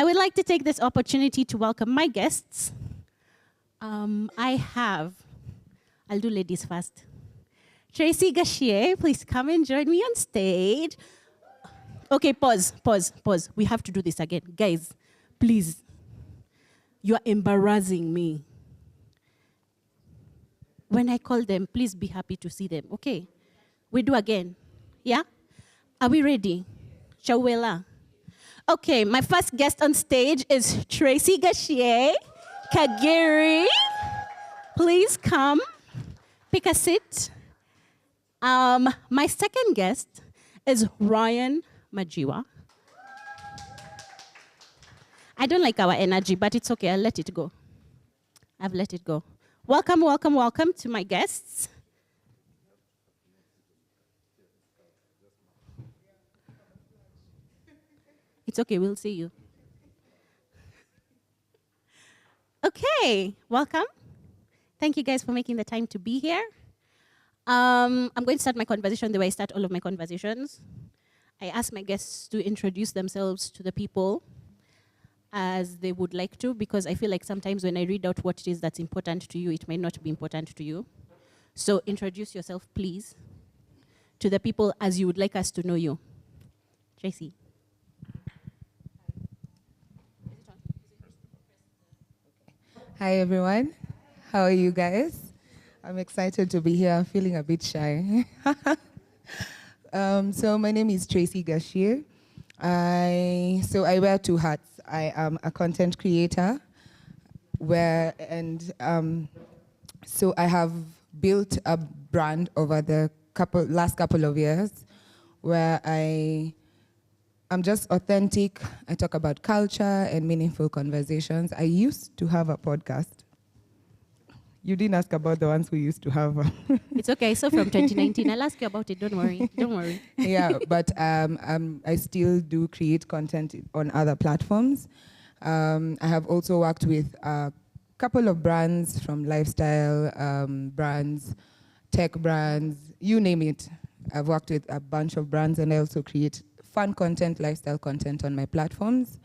I would like to take this opportunity to welcome my guests. I'll do ladies first. Tracy Gachier, please come and join me on stage. Okay, pause. We have to do this again. Guys, please. You are embarrassing me. When I call them, please be happy to see them. Okay, we do again. Yeah? Are we ready? Shawela. Okay, my first guest on stage is Tracy Gachier Kagiri. Please come, pick a seat. My second guest is Ryan Majiwa. I don't like our energy, but it's okay, I'll let it go. I've let it go. Welcome to my guests. It's okay, we'll see you. Okay, welcome. Thank you guys for making the time to be here. I'm going to start my conversation the way I start all of my conversations. I ask my guests to introduce themselves to the people as they would like to, because I feel like sometimes when I read out what it is that's important to you, it may not be important to you. So introduce yourself, please, to the people as you would like us to know you. Tracy. Hi, everyone. How are you guys? I'm excited to be here. I'm feeling a bit shy. So my name is Tracy Gachier. I wear two hats. I am a content creator, so I have built a brand over the last couple of years where I'm just authentic. I talk about culture and meaningful conversations. I used to have a podcast. You didn't ask about the ones we used to have. It's okay. So from 2019, I'll ask you about it. Don't worry. Yeah, but I still do create content on other platforms. I have also worked with a couple of brands, from lifestyle brands, tech brands, you name it. I've worked with a bunch of brands, and I also create fun content, lifestyle content on my platforms.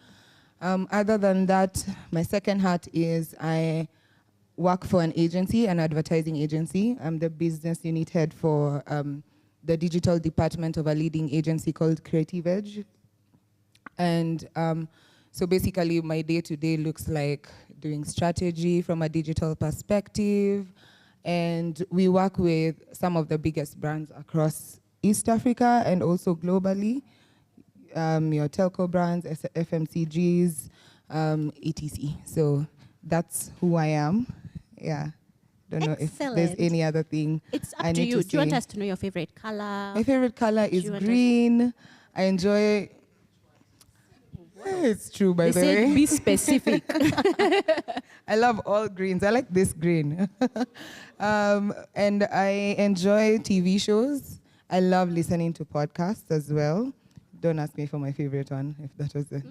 Other than that, my second hat is I work for an agency, an advertising agency. I'm the business unit head for the digital department of a leading agency called Creative Edge. And so basically my day-to-day looks like doing strategy from a digital perspective. And we work with some of the biggest brands across East Africa and also globally. Your telco brands, FMCGs, etc. So that's who I am. Yeah. Don't know if there's any other thing. It's up to you. Do you want us to know your favorite color? My favorite color is green. I enjoy... It's true, by the way. Be specific. I love all greens. I like this green. And I enjoy TV shows. I love listening to podcasts as well. Don't ask me for my favorite one, if that was it.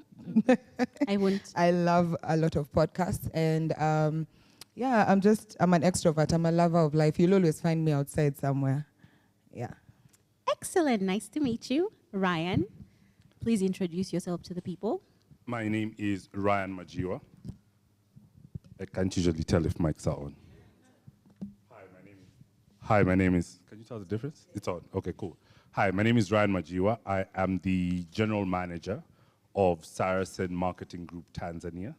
I won't. I love a lot of podcasts. And yeah, I'm an extrovert. I'm a lover of life. You'll always find me outside somewhere. Yeah. Excellent. Nice to meet you. Ryan, please introduce yourself to the people. My name is Ryan Majiwa. I can't usually tell if mics are on. Hi, my name is... Can you tell the difference? It's on. Okay, cool. Hi, my name is Ryan Majiwa. I am the general manager of Saracen Marketing Group Tanzania.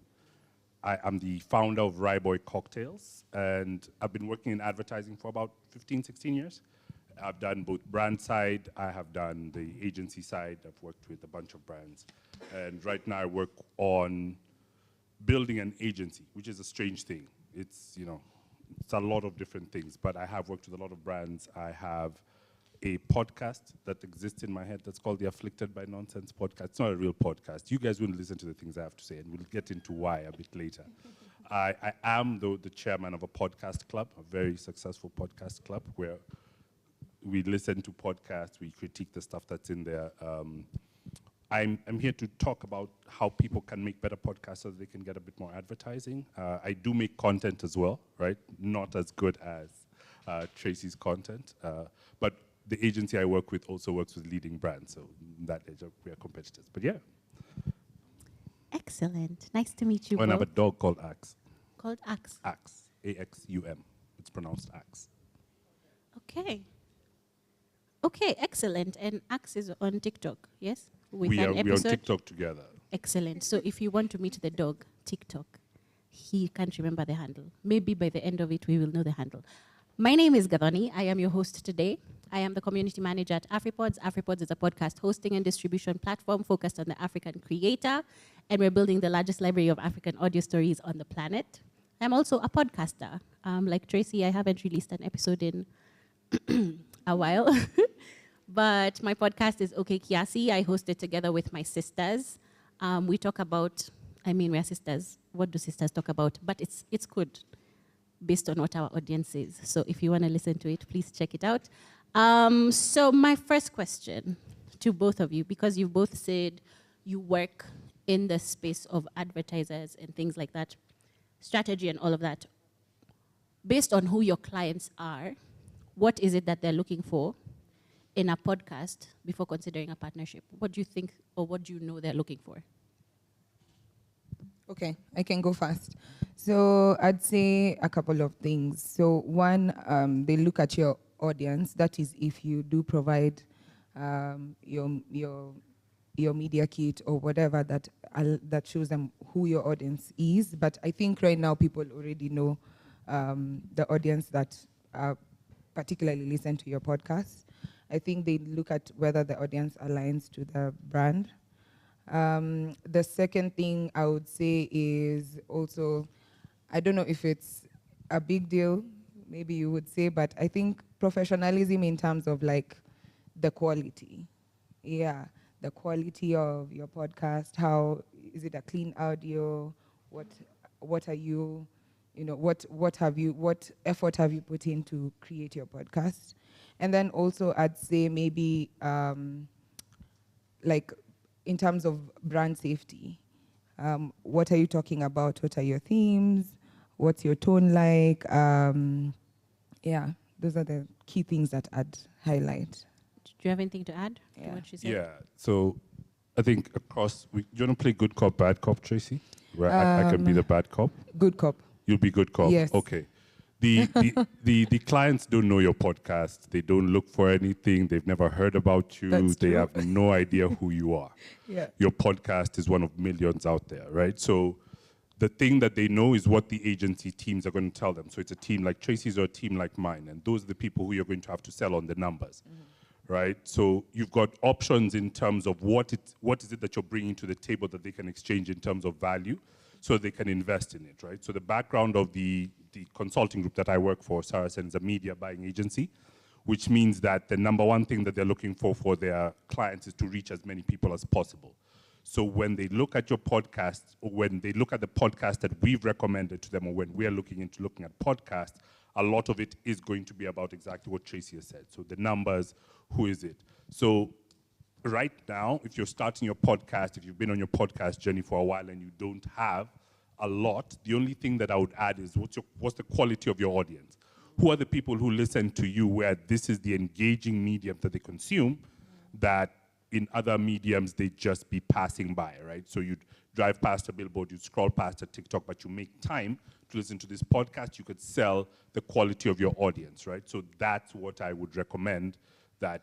I am the founder of Ryboy Cocktails, and I've been working in advertising for about 15, 16 years. I've done both brand side, I have done the agency side, I've worked with a bunch of brands. And right now I work on building an agency, which is a strange thing. It's, it's a lot of different things, but I have worked with a lot of brands. I have a podcast that exists in my head that's called the Afflicted by Nonsense podcast. It's not a real podcast. You guys wouldn't listen to the things I have to say, and we'll get into why a bit later. I am, though, the chairman of a podcast club, a very successful podcast club, where we listen to podcasts, we critique the stuff that's in there. I'm here to talk about how people can make better podcasts so that they can get a bit more advertising. I do make content as well, right? Not as good as Tracy's content, but the agency I work with also works with leading brands, so in that age we are competitors. But yeah. Excellent. Nice to meet you And I have a both. dog called Axe. Called Axe. Axe. A-X-U-M. It's pronounced Axe. Okay. Okay, excellent. And Axe is on TikTok, yes? With We an are on episode. TikTok together. Excellent. So if you want to meet the dog, TikTok, he can't remember the handle. Maybe by the end of it, we will know the handle. My name is Gadoni. I am your host today. I am the community manager at AfriPods. AfriPods is a podcast hosting and distribution platform focused on the African creator, and we're building the largest library of African audio stories on the planet. I'm also a podcaster. Like Tracy, I haven't released an episode in a while, but my podcast is Okay Kiasi. I host it together with my sisters. We talk about, we're sisters. What do sisters talk about? But it's good based on what our audience is. So if you want to listen to it, please check it out. So my first question to both of you, because you both said you work in the space of advertisers and things like that, strategy and all of that, based on who your clients are, what is it that they're looking for in a podcast before considering a partnership? What do you think, or what do you know they're looking for? Okay, I can go first. So I'd say a couple of things. So one, they look at your audience. That is, if you do provide your media kit or whatever that shows them who your audience is. But I think right now people already know the audience that particularly listen to your podcast. I think they look at whether the audience aligns to the brand. The second thing I would say is also, I don't know if it's a big deal, maybe you would say, but I think professionalism in terms of like the quality. Yeah, the quality of your podcast. How is it a clean audio? What are you, what effort have you put in to create your podcast? And then also I'd say maybe like in terms of brand safety, what are you talking about? What are your themes? What's your tone like? Yeah, those are the key things that I'd highlight. Do you have anything to add to Yeah. what she said? Yeah. So I think do you want to play good cop, bad cop, Tracy? Where I can be the bad cop? Good cop. You'll be good cop? Yes. Okay. The clients don't know your podcast. They don't look for anything. They've never heard about you. That's They true. have no idea who you are. Yeah. Your podcast is one of millions out there, right? So the thing that they know is what the agency teams are going to tell them. So it's a team like Tracy's or a team like mine. And those are the people who you're going to have to sell on the numbers, right? So you've got options in terms of what is it that you're bringing to the table that they can exchange in terms of value so they can invest in it, right? So the background of the consulting group that I work for, Saracen, is a media buying agency, which means that the number one thing that they're looking for their clients is to reach as many people as possible. So when they look at your podcast, or when they look at the podcast that we've recommended to them, or when we're looking at podcasts, a lot of it is going to be about exactly what Tracy has said. So the numbers, who is it? So right now, if you're starting your podcast, if you've been on your podcast journey for a while and you don't have a lot, the only thing that I would add is what's the quality of your audience? Who are the people who listen to you where this is the engaging medium that they consume that in other mediums they just be passing by, right? So you'd drive past a billboard, you'd scroll past a TikTok, but you make time to listen to this podcast, you could sell the quality of your audience, right? So that's what I would recommend that,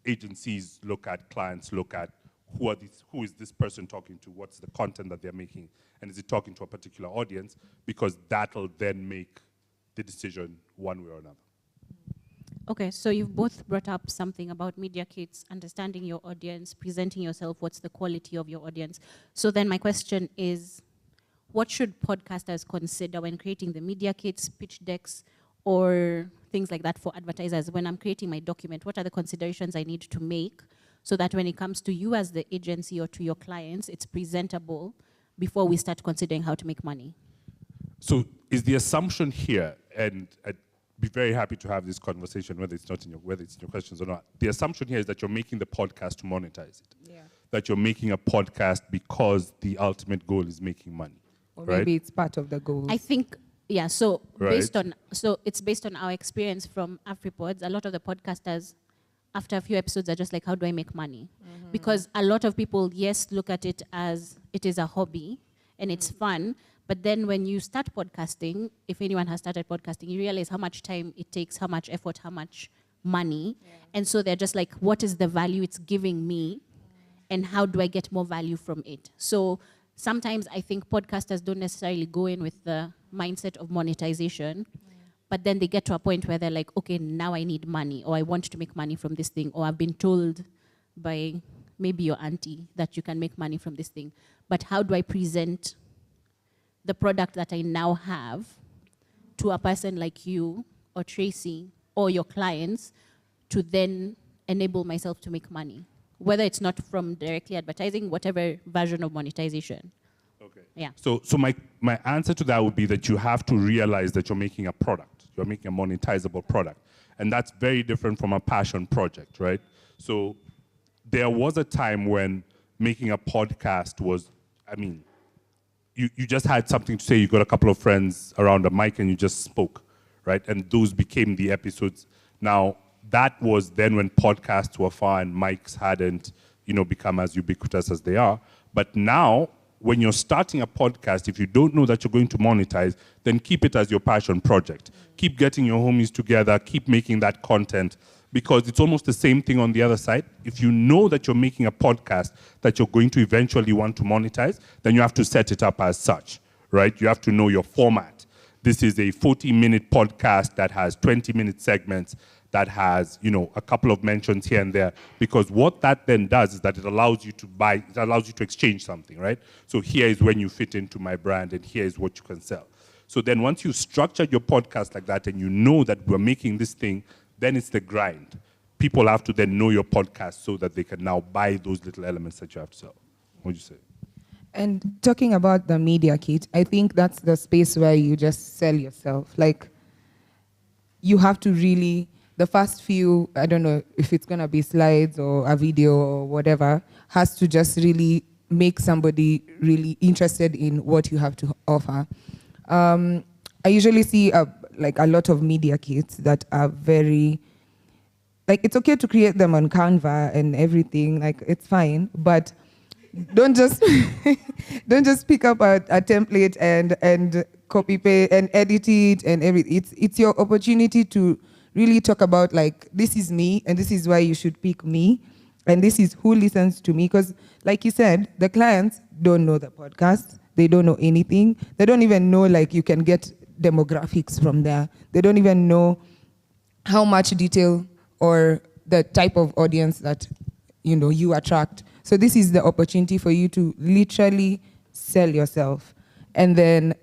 agencies look at, clients look at, who is this person talking to, what's the content that they're making, and is it talking to a particular audience, because that'll then make the decision one way or another. Okay, so you've both brought up something about media kits, understanding your audience, presenting yourself, what's the quality of your audience. So then my question is, what should podcasters consider when creating the media kits, pitch decks, or things like that for advertisers? When I'm creating my document, what are the considerations I need to make so that when it comes to you as the agency or to your clients, it's presentable before we start considering how to make money? So is the assumption here, and I'd be very happy to have this conversation, whether it's in your questions or not. The assumption here is that you're making the podcast to monetize it. Yeah. That you're making a podcast because the ultimate goal is making money. Or right? maybe it's part of the goals. I think, yeah, so Right. it's based on our experience from AfriPods. A lot of the podcasters after a few episodes are just like, how do I make money? Because a lot of people, yes, look at it as it is a hobby and it's fun. But then when you start podcasting, if anyone has started podcasting, you realize how much time it takes, how much effort, how much money. And so they're just like, what is the value it's giving me? And how do I get more value from it? So sometimes I think podcasters don't necessarily go in with the mindset of monetization, but then they get to a point where they're like, okay, now I need money, or I want to make money from this thing, or I've been told by maybe your auntie that you can make money from this thing. But how do I present the product that I now have to a person like you or Tracy or your clients to then enable myself to make money? Whether it's not from directly advertising, whatever version of monetization. Okay. Yeah. So my answer to that would be that you have to realize that you're making a product. You're making a monetizable product. And that's very different from a passion project, right? So there was a time when making a podcast was, I mean, you just had something to say. You got a couple of friends around a mic and you just spoke, right? And those became the episodes. Now, that was then when podcasts were fine, mics hadn't, become as ubiquitous as they are. But now, when you're starting a podcast, if you don't know that you're going to monetize, then keep it as your passion project. Keep getting your homies together, keep making that content, because it's almost the same thing on the other side. If you know that you're making a podcast that you're going to eventually want to monetize, then you have to set it up as such, right? You have to know your format. This is a 40-minute podcast that has 20-minute segments, that has, a couple of mentions here and there. Because what that then does is that it allows you to exchange something, right? So here is when you fit into my brand, and here is what you can sell. So then once you structured your podcast like that, and you know that we're making this thing, then it's the grind. People have to then know your podcast so that they can now buy those little elements that you have to sell. What would you say? And talking about the media kit, I think that's the space where you just sell yourself. Like, you have to really, the first few, I don't know if it's going to be slides or a video or whatever, has to just really make somebody really interested in what you have to offer. I usually see a lot of media kits that are very, it's okay to create them on Canva and everything, it's fine, but don't just pick up a template and copy paste and edit it and everything. It's your opportunity to really talk about this is me and this is why you should pick me and this is who listens to me, because like you said, the clients don't know the podcast, they don't know anything, they don't even know you can get demographics from there, they don't even know how much detail or the type of audience that you attract. So this is the opportunity for you to literally sell yourself and then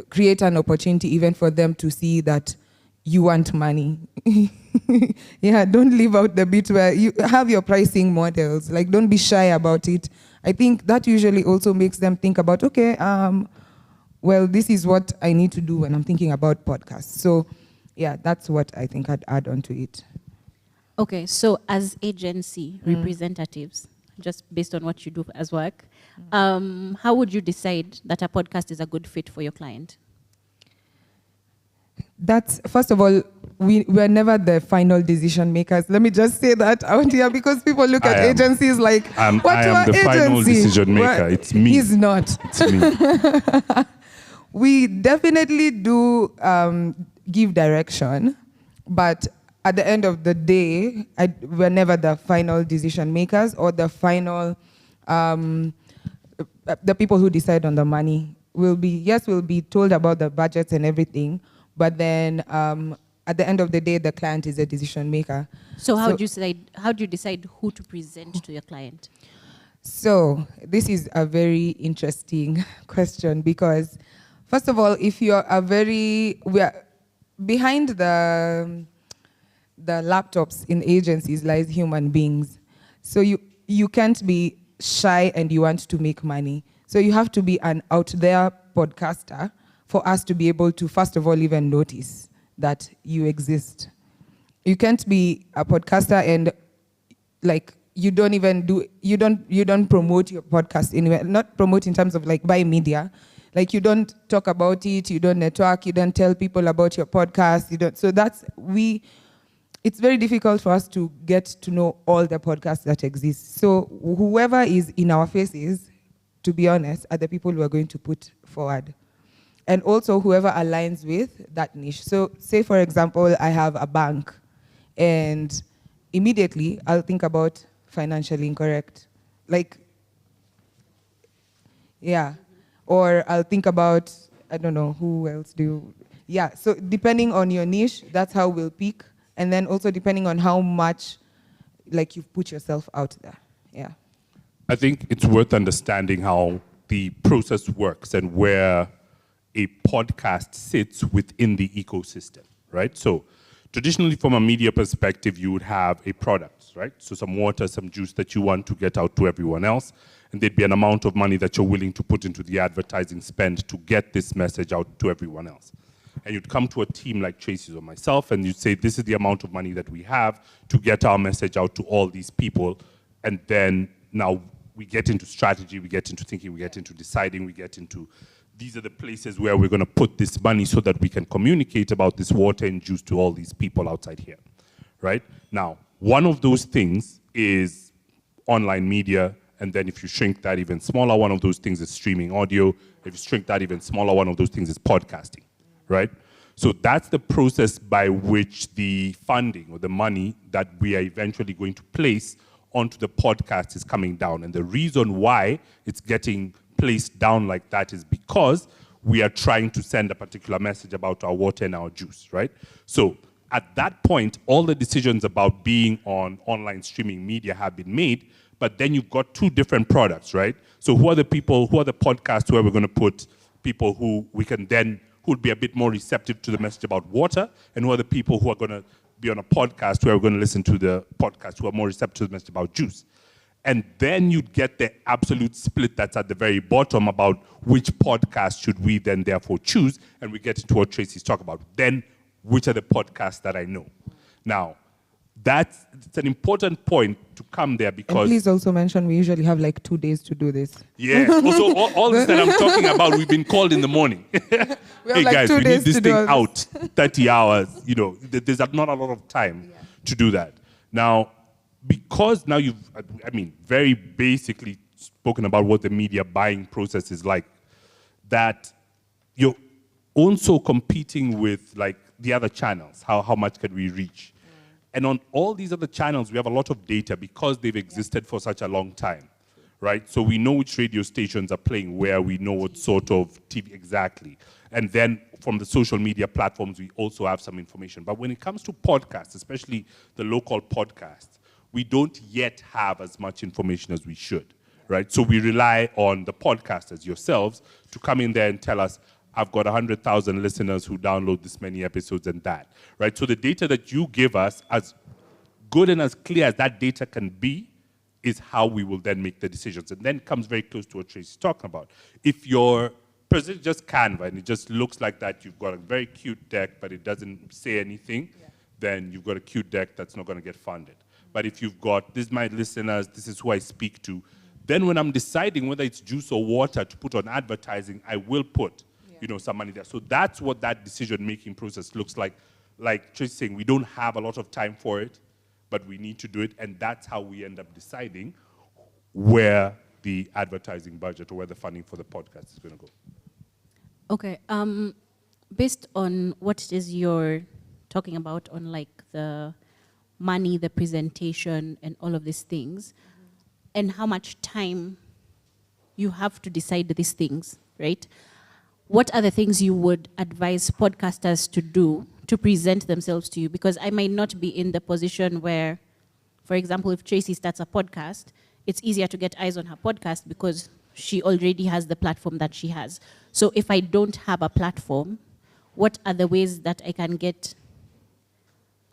create an opportunity even for them to see that you want money. Yeah, don't leave out the bit where you have your pricing models. Don't be shy about it. I think that usually also makes them think about, okay, well, this is what I need to do when I'm thinking about podcasts. So yeah, that's what I think I'd add on to it. Okay, so as agency representatives, just based on what you do as work, how would you decide that a podcast is a good fit for your client? That's, first of all, we're never the final decision makers. Let me just say that out here, because people look at agencies like, what I am the final decision maker. Well, it's me. He's not. It's me. We definitely do give direction, but at the end of the day, we're never the final decision makers or the final, the people who decide on the money. We'll be told about the budgets and everything, but then at the end of the day, the client is a decision maker. So how do you decide who to present to your client? So this is a very interesting question, because first of all, if you're behind the laptops in agencies lies human beings. So you can't be shy and you want to make money. So you have to be an out there podcaster for us to be able to, first of all, even notice that you exist. You can't be a podcaster and you don't promote your podcast anywhere. Not promote in terms of buy media. You don't talk about it, you don't network, you don't tell people about your podcast, you don't. So it's very difficult for us to get to know all the podcasts that exist. So whoever is in our faces, to be honest, are the people who are going to put forward. And also whoever aligns with that niche. So say, for example, I have a bank, and immediately I'll think about financially incorrect. Like, yeah. Or I'll think about, I don't know, who else do you, yeah. So depending on your niche, that's how we'll pick. And then also depending on how much, like, you've put yourself out there, yeah. I think it's worth understanding how the process works and where a podcast sits within the ecosystem, right? So traditionally, from a media perspective, you would have a product, right? So some water, some juice that you want to get out to everyone else, and there'd be an amount of money that you're willing to put into the advertising spend to get this message out to everyone else. And you'd come to a team like Tracy's or myself, and you'd say, this is the amount of money that we have to get our message out to all these people. And then now we get into strategy, we get into thinking, we get into deciding, we get into, these are the places where we're going to put this money so that we can communicate about this water and juice to all these people outside here, right? Now, one of those things is online media, and then if you shrink that even smaller, one of those things is streaming audio. If you shrink that even smaller, one of those things is podcasting, right? So that's the process by which the funding or the money that we are eventually going to place onto the podcast is coming down. And the reason why it's getting placed down like that is because we are trying to send a particular message about our water and our juice, right? So at that point, all the decisions about being on online streaming media have been made, but then you've got two different products, right? So who are the people, who are the podcasts where we're going to put people who we can then, who would be a bit more receptive to the message about water, and who are the people who are going to be on a podcast where we're going to listen to the podcast who are more receptive to the message about juice. And then you'd get the absolute split that's at the very bottom about which podcast should we then therefore choose, and we get into what Tracy's talking about. Then, which are the podcasts that I know? Now, it's an important point to come there because... And please also mention we usually have like 2 days to do this. Yes. Also, all this that I'm talking about, we've been called in the morning. Hey like guys, 2 we need days this to do thing all out 30 hours. You know, there's not a lot of time to do that. Now, because now you've, very basically spoken about what the media buying process is like, that you're also competing with like the other channels. How much can we reach? And on all these other channels, we have a lot of data because they've existed for such a long time, right? So we know which radio stations are playing where, we know what sort of TV exactly. And then from the social media platforms, we also have some information. But when it comes to podcasts, especially the local podcasts, we don't yet have as much information as we should, right? So we rely on the podcasters yourselves to come in there and tell us, I've got 100,000 listeners who download this many episodes and that, right? So the data that you give us, as good and as clear as that data can be, is how we will then make the decisions. And then it comes very close to what Tracy's talking about. If you're presenting just Canva and it just looks like that, you've got a very cute deck, but it doesn't say anything, then you've got a cute deck that's not going to get funded. But if you've got, this is my listeners, this is who I speak to, then when I'm deciding whether it's juice or water to put on advertising, I will put some money there. So that's what that decision-making process looks like. Like Tracy's saying, we don't have a lot of time for it, but we need to do it, and that's how we end up deciding where the advertising budget or where the funding for the podcast is going to go. Okay. Based on what it is you're talking about on like the money, the presentation, and all of these things, and how much time you have to decide these things, right? What are the things you would advise podcasters to do to present themselves to you? Because I might not be in the position where, for example, if Tracy starts a podcast, it's easier to get eyes on her podcast because she already has the platform that she has. So if I don't have a platform, what are the ways that I can get,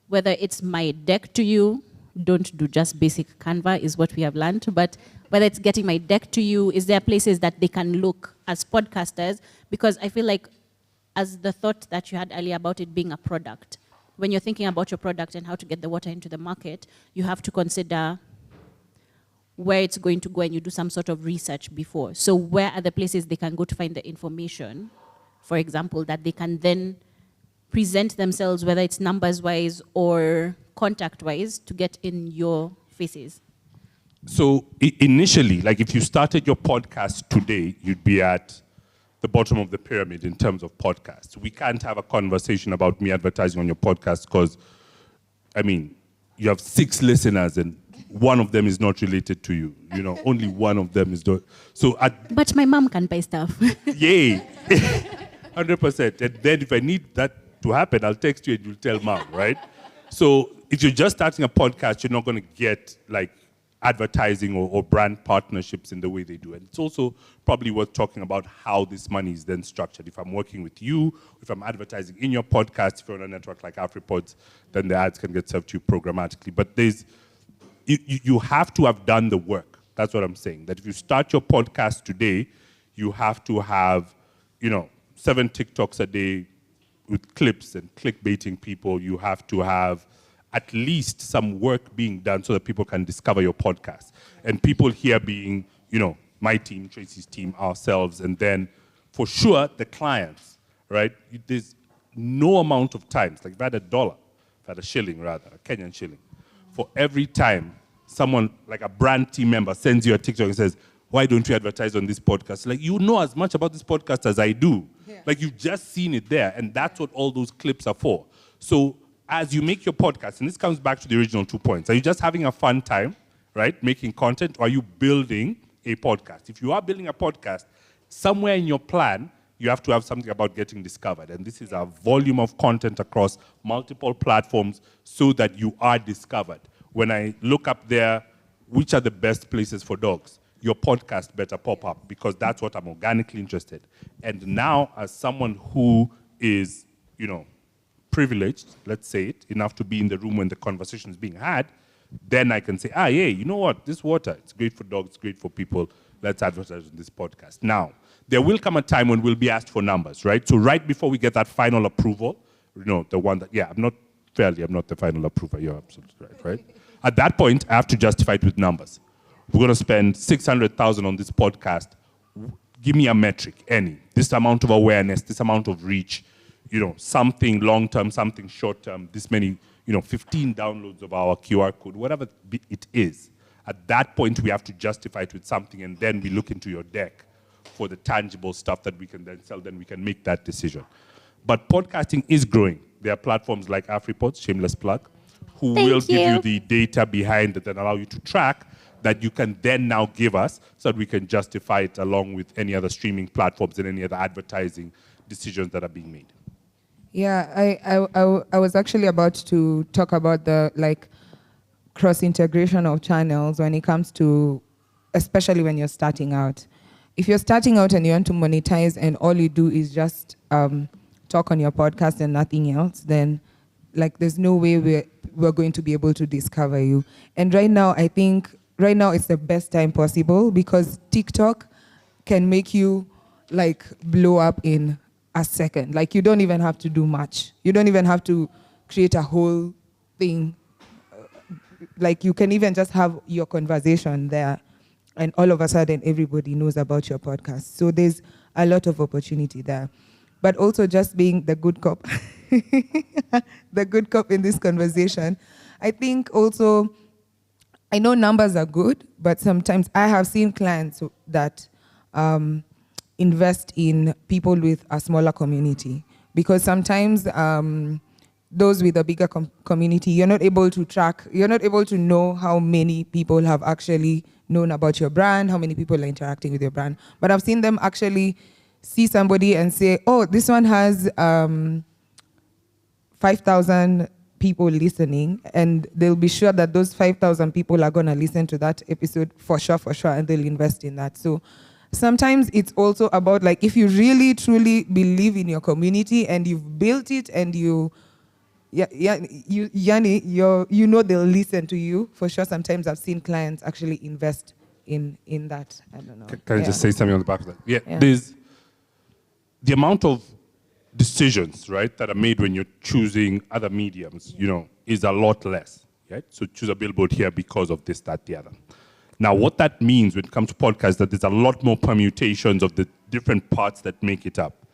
whether it's my deck to you, don't do just basic Canva is what we have learned, but whether it's getting my deck to you, is there places that they can look as podcasters? Because I feel like as the thought that you had earlier about it being a product, when you're thinking about your product and how to get the water into the market, you have to consider where it's going to go and you do some sort of research before. So where are the places they can go to find the information, for example, that they can then present themselves, whether it's numbers-wise or contact-wise, to get in your faces? So initially, like if you started your podcast today, you'd be at the bottom of the pyramid in terms of podcasts. We can't have a conversation about me advertising on your podcast because, I mean, you have 6 listeners and one of them is not related to you. You know, only one of them is not. So but my mom can buy stuff. yay, 100%. And then if I need that to happen, I'll text you and you'll tell mom, right? So if you're just starting a podcast, you're not going to get like advertising or brand partnerships in the way they do. And it's also probably worth talking about how this money is then structured. If I'm working with you, if I'm advertising in your podcast, if you're on a network like AfriPods, then the ads can get served to you programmatically. But you have to have done the work. That's what I'm saying. That if you start your podcast today, you have to have, 7 TikToks a day with clips and clickbaiting people. You have to have at least some work being done so that people can discover your podcast. And people here being, my team, Tracy's team, ourselves, and then for sure the clients, right? There's no amount of times, like if I had a shilling rather, a Kenyan shilling, for every time someone, like a brand team member, sends you a TikTok and says, why don't you advertise on this podcast? Like, you know as much about this podcast as I do. Yeah. Like, you've just seen it there, and that's what all those clips are for. So as you make your podcast, and this comes back to the original 2 points, are you just having a fun time, right, making content, or are you building a podcast? If you are building a podcast, somewhere in your plan, you have to have something about getting discovered. And this is a volume of content across multiple platforms so that you are discovered. When I look up there, which are the best places for dogs? Your podcast better pop up because that's what I'm organically interested. And now, as someone who is, privileged, let's say it, enough to be in the room when the conversation is being had, then I can say, you know what? This water, it's great for dogs, it's great for people. Let's advertise on this podcast. Now, there will come a time when we'll be asked for numbers, right? So right before we get that final approval, the one that, I'm not the final approver. You're absolutely right? At that point, I have to justify it with numbers. We're going to spend 600,000 on this podcast. Give me a metric, any. This amount of awareness, this amount of reach, something long-term, something short-term, this many, 15 downloads of our QR code, whatever it is. At that point, we have to justify it with something, and then we look into your deck for the tangible stuff that we can then sell, then we can make that decision. But podcasting is growing. There are platforms like AfriPods, shameless plug, who will give you the data behind it and allow you to track that you can then now give us so that we can justify it along with any other streaming platforms and any other advertising decisions that are being made. Yeah, I was actually about to talk about the cross-integration of channels when it comes to, especially when you're starting out. If you're starting out and you want to monetize and all you do is just talk on your podcast and nothing else, then there's no way we're going to be able to discover you. And right now, I think it's the best time possible because TikTok can make you blow up in a second. You don't even have to do much. You don't even have to create a whole thing. You can even just have your conversation there and all of a sudden everybody knows about your podcast. So there's a lot of opportunity there. But also just being the good cop, the good cop in this conversation. I think also, I know numbers are good, but sometimes I have seen clients that invest in people with a smaller community because sometimes those with a bigger community, you're not able to track, you're not able to know how many people have actually known about your brand, how many people are interacting with your brand. But I've seen them actually see somebody and say, oh, this one has 5,000 people listening, and they'll be sure that those 5,000 people are going to listen to that episode for sure, and they'll invest in that. So sometimes it's also about if you really, truly believe in your community and you've built it and you know they'll listen to you, for sure. Sometimes I've seen clients actually invest in that. I don't know. Can I just say something on the back of that? Yeah. There's the amount of decisions, right, that are made when you're choosing other mediums, is a lot less, right? So choose a billboard here because of this, that, the other. Now, what that means when it comes to podcasts, that there's a lot more permutations of the different parts that make it up.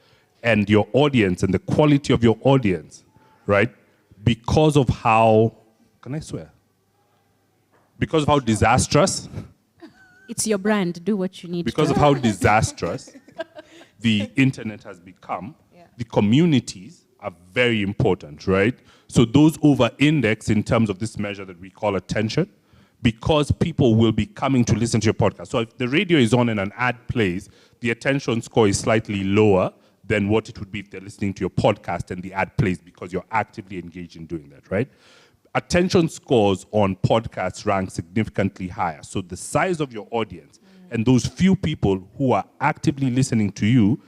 and your audience and the quality of your audience, right? Because of how, can I swear? Because of how disastrous, It's your brand. Do what you need because to. of how disastrous the internet has become, the communities are very important, right? So those over-index in terms of this measure that we call attention, because people will be coming to listen to your podcast. So if the radio is on and an ad plays, the attention score is slightly lower than what it would be if they're listening to your podcast and the ad plays, because you're actively engaged in doing that, right? Attention scores on podcasts rank significantly higher. So the size of your audience and those few people who are actively listening to you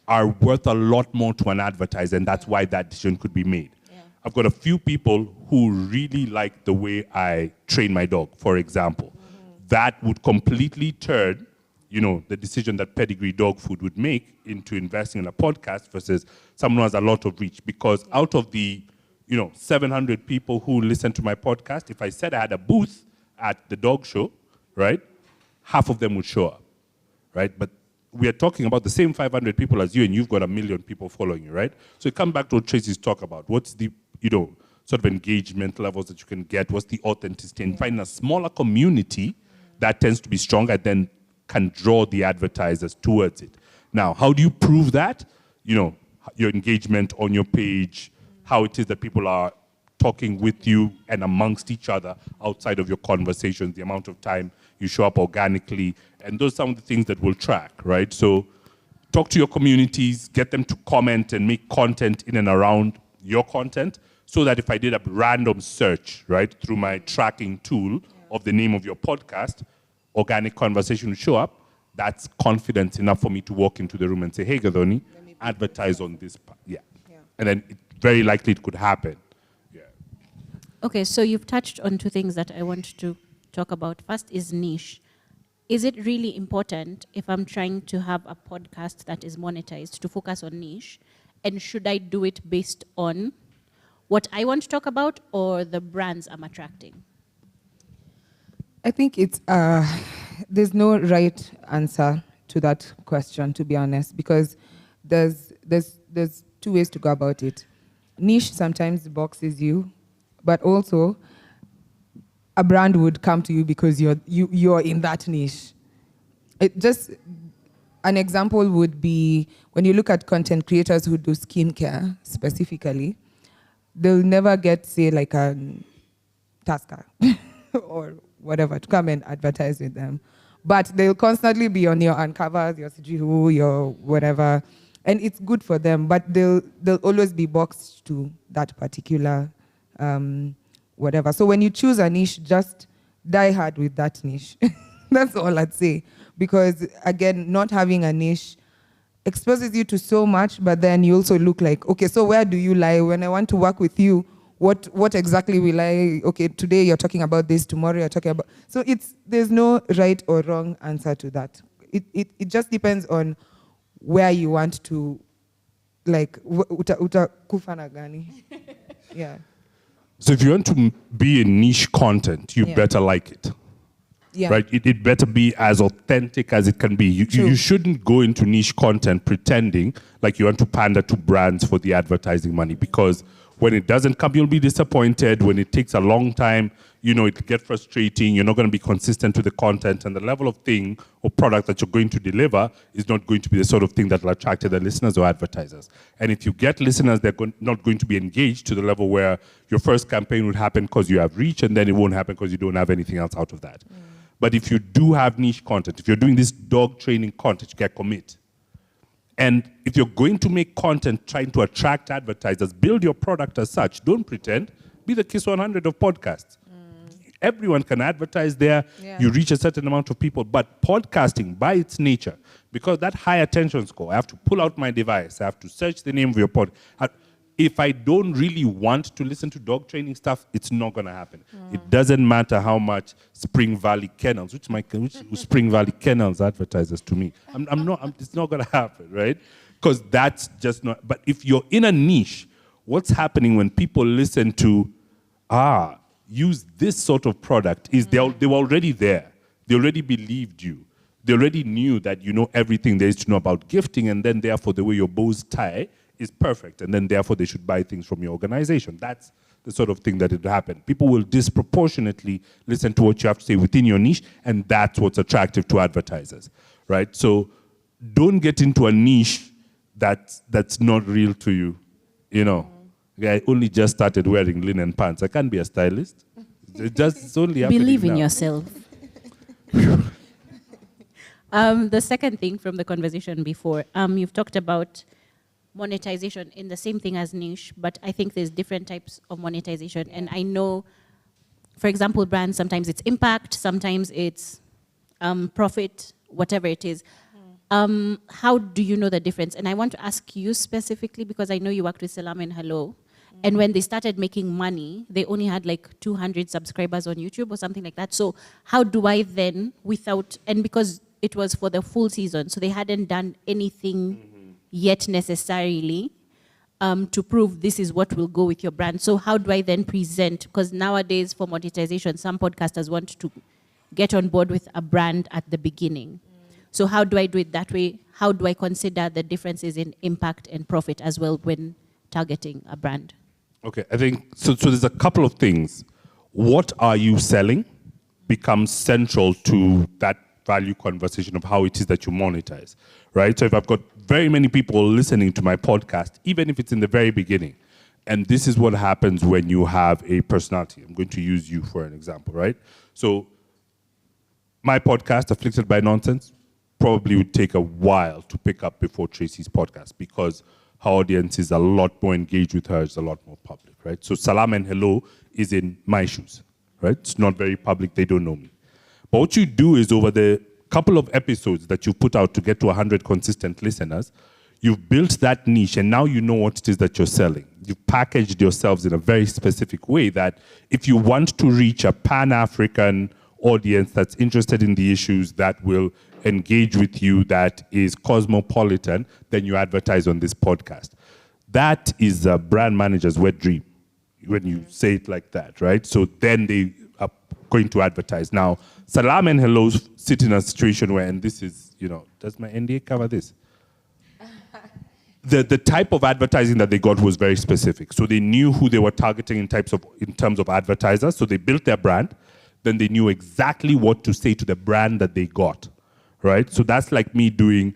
are worth a lot more to an advertiser, and that's why that decision could be made. I've got a few people who really like the way I train my dog, for example. That would completely turn, the decision that Pedigree Dog Food would make into investing in a podcast versus someone who has a lot of reach. Because out of the 700 people who listen to my podcast, if I said I had a booth at the dog show, right, half of them would show up, right? But we are talking about the same 500 people as you, and you've got 1 million people following you, right? So it comes back to what Tracy's talk about. What's the, sort of engagement levels that you can get? What's the authenticity? And finding a smaller community that tends to be stronger, then can draw the advertisers towards it. Now, how do you prove that? Your engagement on your page, how it is that people are talking with you and amongst each other outside of your conversations, the amount of time you show up organically, and those are some of the things that we'll track, right? So talk to your communities, get them to comment and make content in and around your content, so that if I did a random search, right, through my tracking tool of the name of your podcast, organic conversation would show up. That's confidence enough for me to walk into the room and say, hey, Gadoni, advertise on this. And then very likely it could happen. Okay, so you've touched on two things that I want to talk about. First is niche. Is it really important, if I'm trying to have a podcast that is monetized, to focus on niche? And should I do it based on what I want to talk about or the brands I'm attracting? I think it's there's no right answer to that question, to be honest, because there's two ways to go about it. Niche sometimes boxes you, but also a brand would come to you because you're in that niche. An example would be when you look at content creators who do skincare specifically, they'll never get, say, like a Tasker or whatever to come and advertise with them. But they'll constantly be on your uncovers, your CGU, your whatever, and it's good for them, but they'll always be boxed to that particular whatever. So when you choose a niche, just die hard with that niche. That's all I'd say. Because again, not having a niche exposes you to so much, but then you also look like, okay, so where do you lie? When I want to work with you, what exactly will I, okay, today you're talking about this, tomorrow you're talking about, so there's no right or wrong answer to that. It just depends on where you want to, like, kufana gani. Yeah. So if you want to be in niche content, you better like it. Yeah. Right? It better be as authentic as it can be. You shouldn't go into niche content pretending like you want to pander to brands for the advertising money, because when it doesn't come, you'll be disappointed. When it takes a long time, it'll get frustrating. You're not going to be consistent with the content, and the level of thing or product that you're going to deliver is not going to be the sort of thing that will attract the listeners or advertisers. And if you get listeners, they're not going to be engaged to the level where your first campaign would happen because you have reach, and then it won't happen because you don't have anything else out of that. But if you do have niche content, if you're doing this dog training content, you can commit. And if you're going to make content trying to attract advertisers, build your product as such. Don't pretend. Be the Kiss 100 of podcasts. Everyone can advertise there. Yeah. You reach a certain amount of people. But podcasting, by its nature, because that high attention score, I have to pull out my device. I have to search the name of your podcast. If I don't really want to listen to dog training stuff, it's not going to happen. It doesn't matter how much Spring Valley Kennels, which Spring Valley Kennels advertises to me. It's not going to happen, right? Because that's just not. But if you're in a niche, what's happening when people listen to, use this sort of product is they were already there. They already believed you. They already knew that you know everything there is to know about gifting, and then therefore the way your bows tie is perfect, and then therefore they should buy things from your organization. That's the sort of thing that would happen. People will disproportionately listen to what you have to say within your niche, and that's what's attractive to advertisers, right? So don't get into a niche that's not real to you, you know. I only just started wearing linen pants. I can't be a stylist. It's only happening Believe in now. yourself. The second thing from the conversation before, you've talked about monetization in the same thing as niche, but I think there's different types of monetization. And I know, for example, brands, sometimes it's impact, sometimes it's profit, whatever it is. How do you know the difference? And I want to ask you specifically, because I know you worked with Salam and Hello, and when they started making money, they only had like 200 subscribers on YouTube or something like that. So how do I then, and because it was for the full season, so they hadn't done anything yet necessarily to prove this is what will go with your brand. So how do I then present? Because nowadays for monetization, some podcasters want to get on board with a brand at the beginning. So how do I do it that way? How do I consider the differences in impact and profit as well when targeting a brand? Okay, I think, so there's a couple of things. What are you selling becomes central to that value conversation of how it is that you monetize, right? So if I've got very many people listening to my podcast, even if it's in the very beginning, and this is what happens when you have a personality. I'm going to use you for an example, right? So my podcast, Afflicted by Nonsense, probably would take a while to pick up before Tracy's podcast because her audience is a lot more engaged with her, it's a lot more public, right? So Salam and Hello is in my shoes, right? It's not very public, they don't know me. But what you do is over the couple of episodes that you put out to get to 100 consistent listeners, you've built that niche and now you know what it is that you're selling. You've packaged yourselves in a very specific way that if you want to reach a Pan-African audience that's interested in the issues that will engage with you, that is cosmopolitan, then you advertise on this podcast. That is a brand manager's wet dream when you say it like that, right? So then they are going to advertise. Now, Salam and Hello sit in a situation where, and this is, does my NDA cover this? The type of advertising that they got was very specific. So they knew who they were targeting in terms of advertisers. So they built their brand. Then they knew exactly what to say to the brand that they got, right? So that's like me doing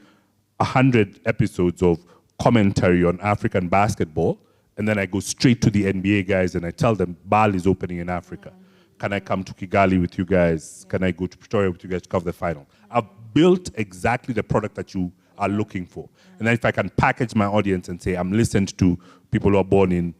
100 episodes of commentary on African basketball, and then I go straight to the NBA guys and I tell them, BAL is opening in Africa. Can I come to Kigali with you guys? Can I go to Pretoria with you guys to cover the final? I've built exactly the product that you are looking for. And then if I can package my audience and say, I'm listened to people who are born in,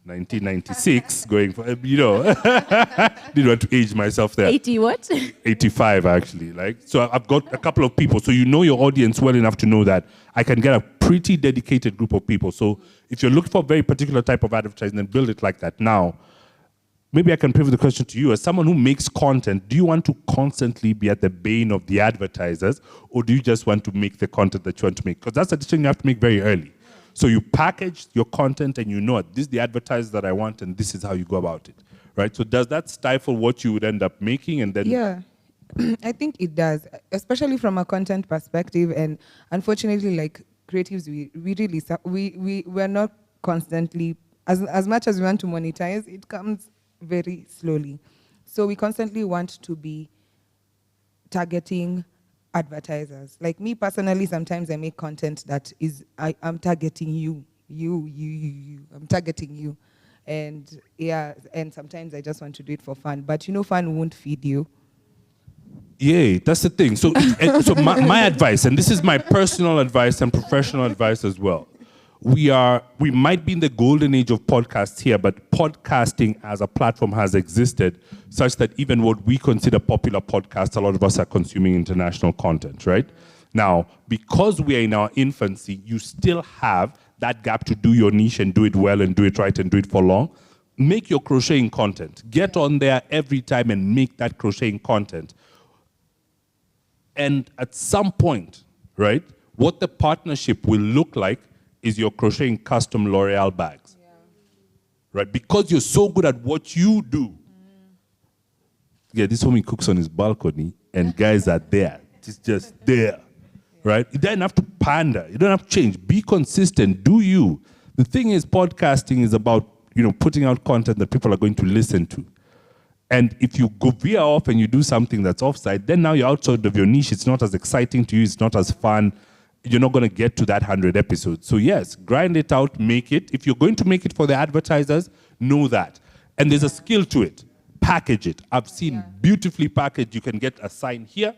1996, going for, didn't want to age myself there. 80 what? 85, actually. So I've got a couple of people. So you know your audience well enough to know that I can get a pretty dedicated group of people. So if you're looking for a very particular type of advertising, then build it like that. Now, maybe I can pivot the question to you. As someone who makes content, do you want to constantly be at the bane of the advertisers, or do you just want to make the content that you want to make? Because that's a decision you have to make very early. So you package your content and you know this is the advertiser that I want and this is how you go about it, right? So does that stifle what you would end up making and then... Yeah, I think it does, especially from a content perspective. And unfortunately, like creatives, we're not constantly, as much as we want to monetize, it comes very slowly. So we constantly want to be targeting advertisers. Like me personally, sometimes I make content that is, I'm targeting you. I'm targeting you. And and sometimes I just want to do it for fun. But fun won't feed you. Yeah, that's the thing. So, my advice, and this is my personal advice and professional advice as well. We might be in the golden age of podcasts here, but podcasting as a platform has existed such that even what we consider popular podcasts, a lot of us are consuming international content, right? Now, because we are in our infancy, you still have that gap to do your niche and do it well and do it right and do it for long. Make your crocheting content. Get on there every time and make that crocheting content. And at some point, right, what the partnership will look like is you're crocheting custom L'Oreal bags, right? Because you're so good at what you do, Yeah, this homie cooks on his balcony, and guys are there. It's just there, right? You don't have to pander. You don't have to change. Be consistent. Do you? The thing is, podcasting is about, putting out content that people are going to listen to. And if you go veer off and you do something that's offside, then now you're outside of your niche. It's not as exciting to you. It's not as fun. You're not going to get to that 100 episodes. So yes, grind it out, make it. If you're going to make it for the advertisers, know that. And there's a skill to it. Package it. I've seen beautifully packaged. You can get a sign here,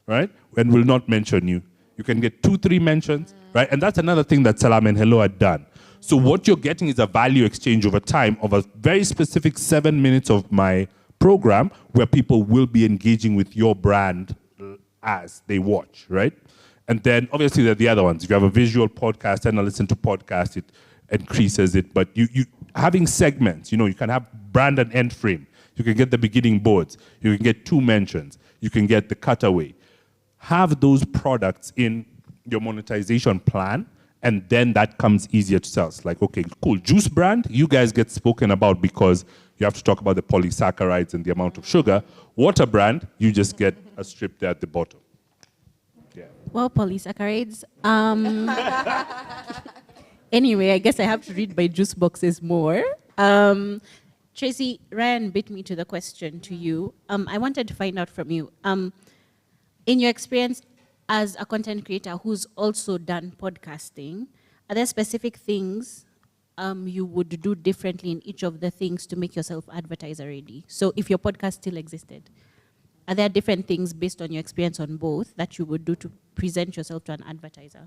right? And will not mention you. You can get 2-3 mentions, right? And that's another thing that Salam and Hello had done. So what you're getting is a value exchange over time of a very specific 7 minutes of my program where people will be engaging with your brand as they watch, right? And then obviously there are the other ones. If you have a visual podcast and I listen to podcast, it increases it. But you having segments, you can have brand and end frame. You can get the beginning boards. You can get 2 mentions. You can get the cutaway. Have those products in your monetization plan, and then that comes easier to sell. It's like, okay, cool. Juice brand, you guys get spoken about because you have to talk about the polysaccharides and the amount of sugar. Water brand, you just get a strip there at the bottom. Yeah. Well, polysaccharides. Anyway, I guess I have to read my juice boxes more. Tracy, Ryan beat me to the question to you. I wanted to find out from you. In your experience as a content creator who's also done podcasting, are there specific things you would do differently in each of the things to make yourself advertiser ready? So if your podcast still existed, are there different things based on your experience on both that you would do to present yourself to an advertiser?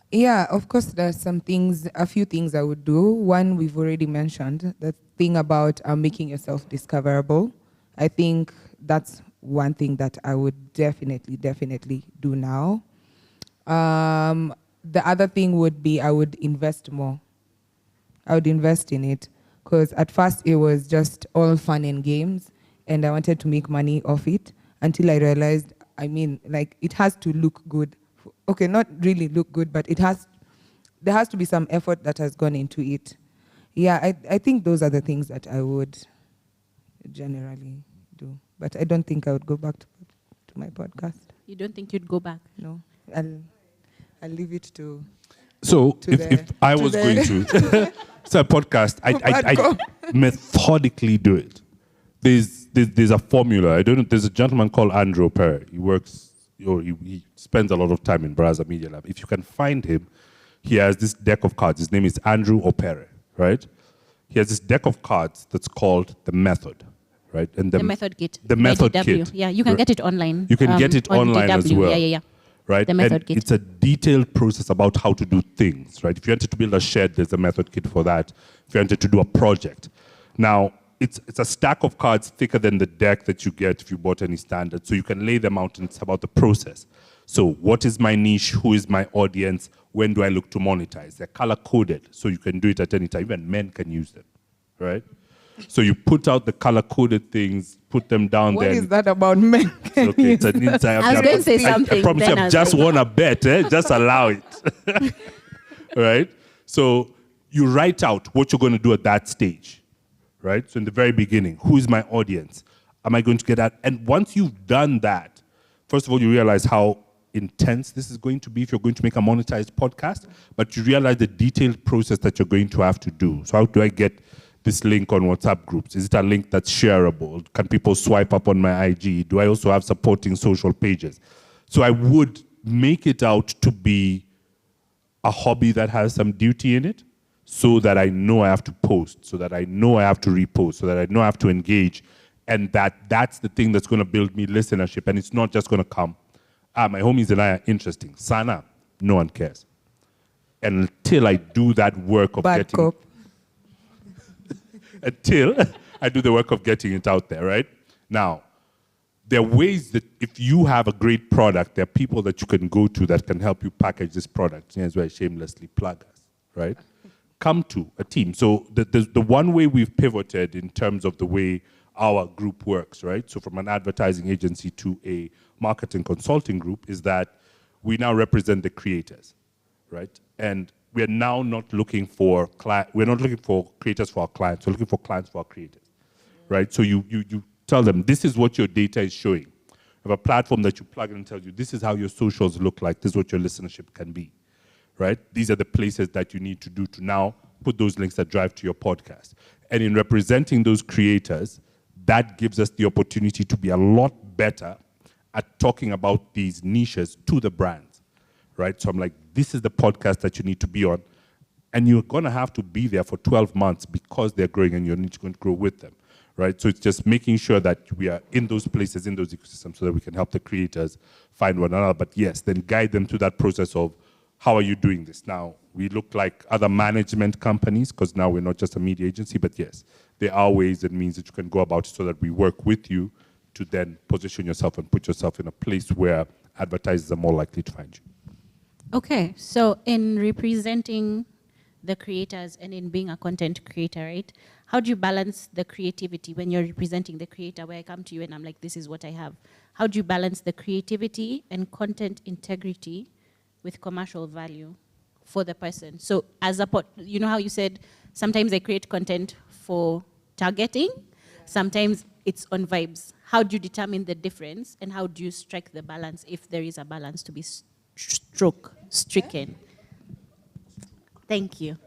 Yeah, of course, there's a few things I would do. One, we've already mentioned, the thing about making yourself discoverable. I think that's one thing that I would definitely do now. The other thing would be I would invest more. I would invest in it because at first it was just all fun and games and I wanted to make money off it until I realized, it has to look good. Okay, not really look good, but there has to be some effort that has gone into it. Yeah, I think those are the things that I would generally do. But I don't think I would go back to my podcast. You don't think you'd go back? No, I'll leave it to. So if I was going to so a podcast, I methodically do it. There's a formula. I don't know. There's a gentleman called Andrew Perry. He works, he spends a lot of time in Brazza Media Lab. If you can find him, he has this deck of cards. His name is Andrew Opere, right? He has this deck of cards that's called the method, right? And the method kit. The method DW. kit. Yeah, you can get it online. You can get it on online DW. as well. Yeah. Right? The method kit. It's a detailed process about how to do things, right? If you wanted to build a shed, there's a method kit for that. If you wanted to do a project. Now, it's a stack of cards thicker than the deck that you get if you bought any standard. So you can lay them out and it's about the process. So what is my niche? Who is my audience? When do I look to monetize? They're color-coded, so you can do it at any time. Even men can use them, right? So you put out the color-coded things, put them down there. What is that about men? Okay, it's an inside. I was going to say something. I promise you, I just want to bet. Just allow it. Right? So you write out what you're going to do at that stage. Right? So in the very beginning, who is my audience? Am I going to get that? And once you've done that, first of all, you realize how intense this is going to be if you're going to make a monetized podcast, but you realize the detailed process that you're going to have to do. So how do I get this link on WhatsApp groups? Is it a link that's shareable? Can people swipe up on my IG? Do I also have supporting social pages? So I would make it out to be a hobby that has some duty in it, so that I know I have to post, so that I know I have to repost, so that I know I have to engage, and that's the thing that's going to build me listenership, and it's not just going to come, my homies and I are interesting. Sana, no one cares. And until I do that work of Bad getting... cop. Until I do the work of getting it out there, right? Now, there are ways that if you have a great product, there are people that you can go to that can help you package this product. Here's where I shamelessly plug us, right? Come to a team. So the one way we've pivoted in terms of the way our group works, right? So from an advertising agency to a marketing consulting group is that we now represent the creators, right? And we're now not looking we're not looking for creators for our clients. We're looking for clients for our creators, right? So you Tell them, this is what your data is showing. You have a platform that you plug in and tells you, this is how your socials look like, this is what your listenership can be, right? These are the places that you need to do to now put those links that drive to your podcast. And in representing those creators, that gives us the opportunity to be a lot better at talking about these niches to the brands, right? So I'm like, this is the podcast that you need to be on. And you're going to have to be there for 12 months because they're growing and you're going to grow with them, right? So it's just making sure that we are in those places, in those ecosystems, so that we can help the creators find one another. But yes, then guide them through that process of, how are you doing this? Now, we look like other management companies because now we're not just a media agency, but yes, there are ways and means that you can go about it so that we work with you to then position yourself and put yourself in a place where advertisers are more likely to find you. Okay, so in representing the creators and in being a content creator, right? How do you balance the creativity when you're representing the creator, where I come to you and I'm like, this is what I have? How do you balance the creativity and content integrity with commercial value for the person? So as a, you know how you said, sometimes I create content for targeting, sometimes it's on vibes. How do you determine the difference and how do you strike the balance if there is a balance to be stricken? Thank you.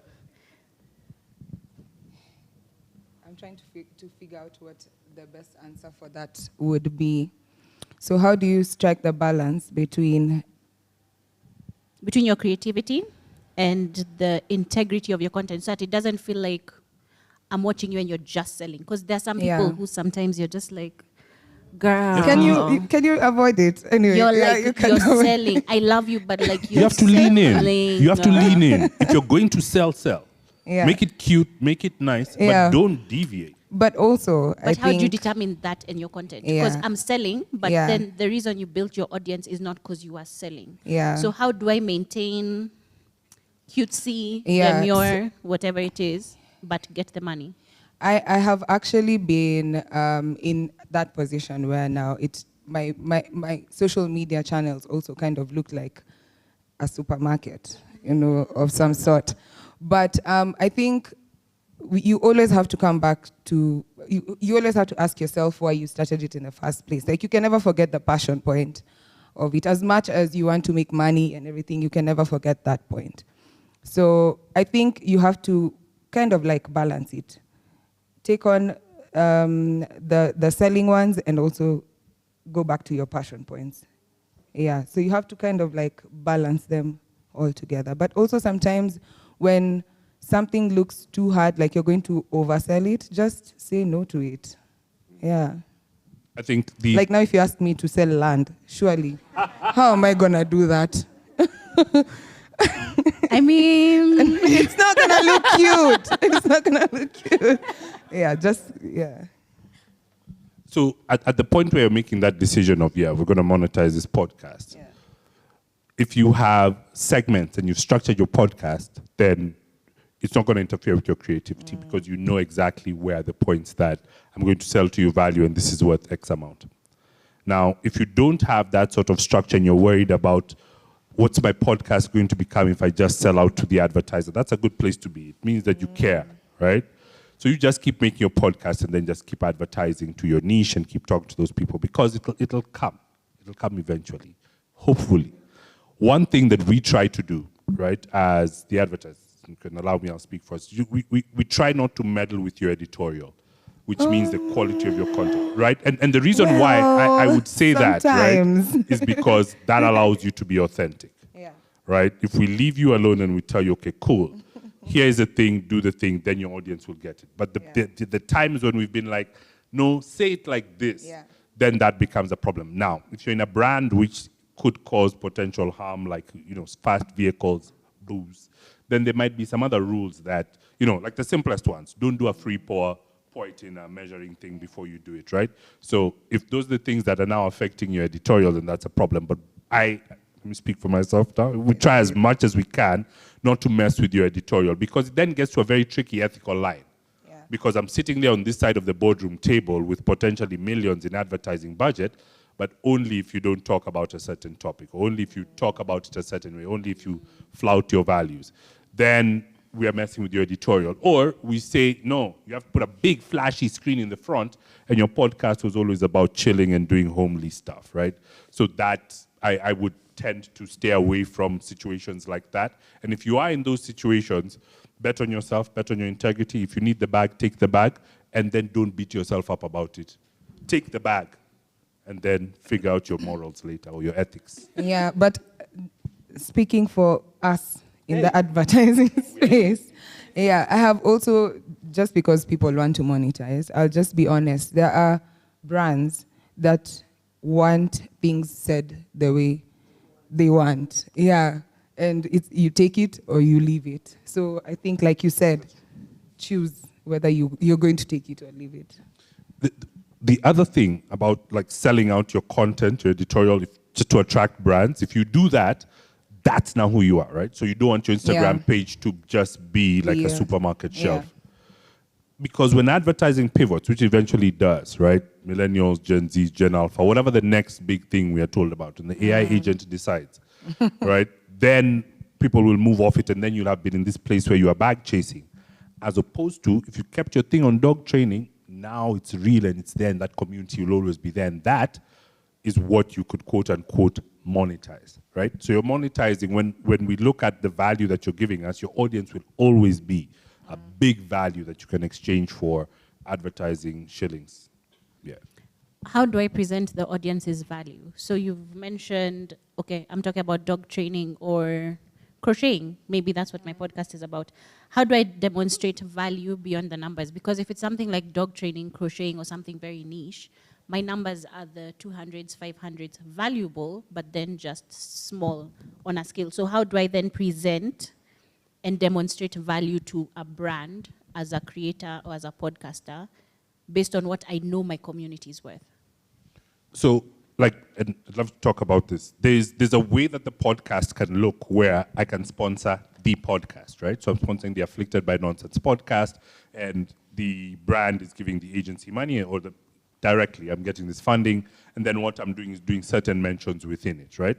I'm trying to figure out what the best answer for that would be. So how do you strike the balance between your creativity and the integrity of your content, so that it doesn't feel like I'm watching you and you're just selling? Because there are some people who sometimes you're just like, girl. Can you avoid it? Anyway, you're like, you're selling. I love you, but like you have to lean in. You have to lean in. If you're going to sell. Yeah. Make it cute, make it nice, but don't deviate. But also, but how do you determine that in your content? Because I'm selling, but then the reason you built your audience is not because you are selling. Yeah. So how do I maintain cutesy, demure, whatever it is, but get the money? I have actually been in that position where now my social media channels also kind of look like a supermarket, of some sort. But I think you always have to come back to, you always have to ask yourself why you started it in the first place. Like, you can never forget the passion point of it. As much as you want to make money and everything, you can never forget that point. So I think you have to kind of like balance it. Take on the selling ones and also go back to your passion points. Yeah, so you have to kind of like balance them all together. But also sometimes when something looks too hard, like you're going to oversell it, just say no to it. Yeah. I think like now if you ask me to sell land, surely, how am I gonna do that? I mean, it's not gonna look cute. It's not gonna look cute. Yeah. So at the point where you're making that decision of, we're gonna monetize this podcast, if you have segments and you've structured your podcast, then it's not going to interfere with your creativity because you know exactly where the points that I'm going to sell to you value and this is worth X amount. Now, if you don't have that sort of structure and you're worried about what's my podcast going to become if I just sell out to the advertiser, that's a good place to be. It means that you care, right? So you just keep making your podcast and then just keep advertising to your niche and keep talking to those people because it'll come. It'll come eventually, hopefully. One thing that we try to do, right, as the advertisers, you can allow me, I'll speak first. We try not to meddle with your editorial, which means the quality of your content, right? And the reason why I would say that, right, is because that allows you to be authentic, right? If we leave you alone and we tell you, okay, cool, here's the thing, do the thing, then your audience will get it. But the times when we've been like, no, say it like this, then that becomes a problem. Now, if you're in a brand which could cause potential harm, like, fast vehicles, booze, then there might be some other rules that, like the simplest ones. Don't do a free pour it in a measuring thing before you do it, right? So if those are the things that are now affecting your editorial, then that's a problem. But let me speak for myself now. We try as much as we can not to mess with your editorial because it then gets to a very tricky ethical line. Because I'm sitting there on this side of the boardroom table with potentially millions in advertising budget, but only if you don't talk about a certain topic, only if you talk about it a certain way, only if you flout your values. Then we are messing with your editorial. Or we say, no, you have to put a big flashy screen in the front, and your podcast was always about chilling and doing homely stuff, right? So that I would tend to stay away from situations like that. And if you are in those situations, bet on yourself, bet on your integrity. If you need the bag, take the bag, and then don't beat yourself up about it. Take the bag, and then figure out your morals later or your ethics. Yeah, but speaking for us in the advertising space, yeah, I have also, just because people want to monetize, I'll just be honest, there are brands that want things said the way they want. Yeah, and you take it or you leave it. So I think, like you said, choose whether you're going to take it or leave it. The other thing about like selling out your content, your editorial, just to attract brands, if you do that, that's now who you are, right? So you don't want your Instagram page to just be like a supermarket shelf. Because when advertising pivots, which eventually does, right? Millennials, Gen Z, Gen Alpha, whatever the next big thing we are told about, and the AI agent decides, right? Then people will move off it, and then you'll have been in this place where you are bag chasing. As opposed to, if you kept your thing on dog training, now it's real and it's there, and that community will always be there. And that is what you could quote unquote monetize, right? So you're monetizing when we look at the value that you're giving us, your audience will always be a big value that you can exchange for advertising shillings. Yeah. How do I present the audience's value? So you've mentioned, okay, I'm talking about dog training or crocheting. Maybe that's what my podcast is about. How do I demonstrate value beyond the numbers? Because if it's something like dog training, crocheting, or something very niche, my numbers are the 200s, 500s, valuable, but then just small on a scale. So how do I then present and demonstrate value to a brand as a creator or as a podcaster based on what I know my community is worth? So, like, and I'd love to talk about this. There's a way that the podcast can look where I can sponsor the podcast, right? So I'm sponsoring the Afflicted by Nonsense podcast, and the brand is giving the agency money, or directly I'm getting this funding, and then what I'm doing is doing certain mentions within it, right?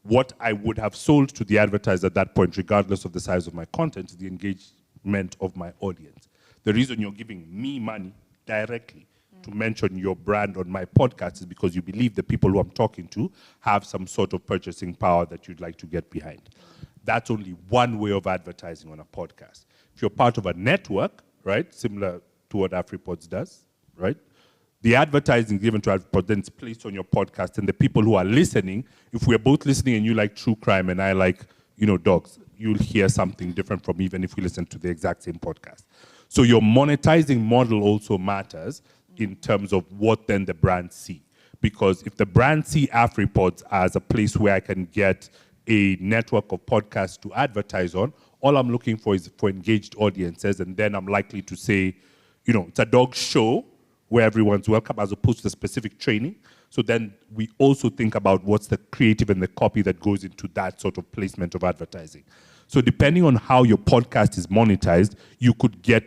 What I would have sold to the advertiser at that point, regardless of the size of my content, is the engagement of my audience. The reason you're giving me money directly to mention your brand on my podcast is because you believe the people who I'm talking to have some sort of purchasing power that you'd like to get behind. That's only one way of advertising on a podcast. If you're part of a network, right, similar to what AfriPods does, right, the advertising given to AfriPods then is placed on your podcast, and the people who are listening, if we're both listening and you like true crime and I like, dogs, you'll hear something different from me even if we listen to the exact same podcast. So your monetizing model also matters in terms of what then the brands see. Because if the brands see AfriPods as a place where I can get a network of podcasts to advertise on, all I'm looking for is for engaged audiences, and then I'm likely to say, it's a dog show where everyone's welcome, as opposed to the specific training. So then we also think about what's the creative and the copy that goes into that sort of placement of advertising. So depending on how your podcast is monetized, you could get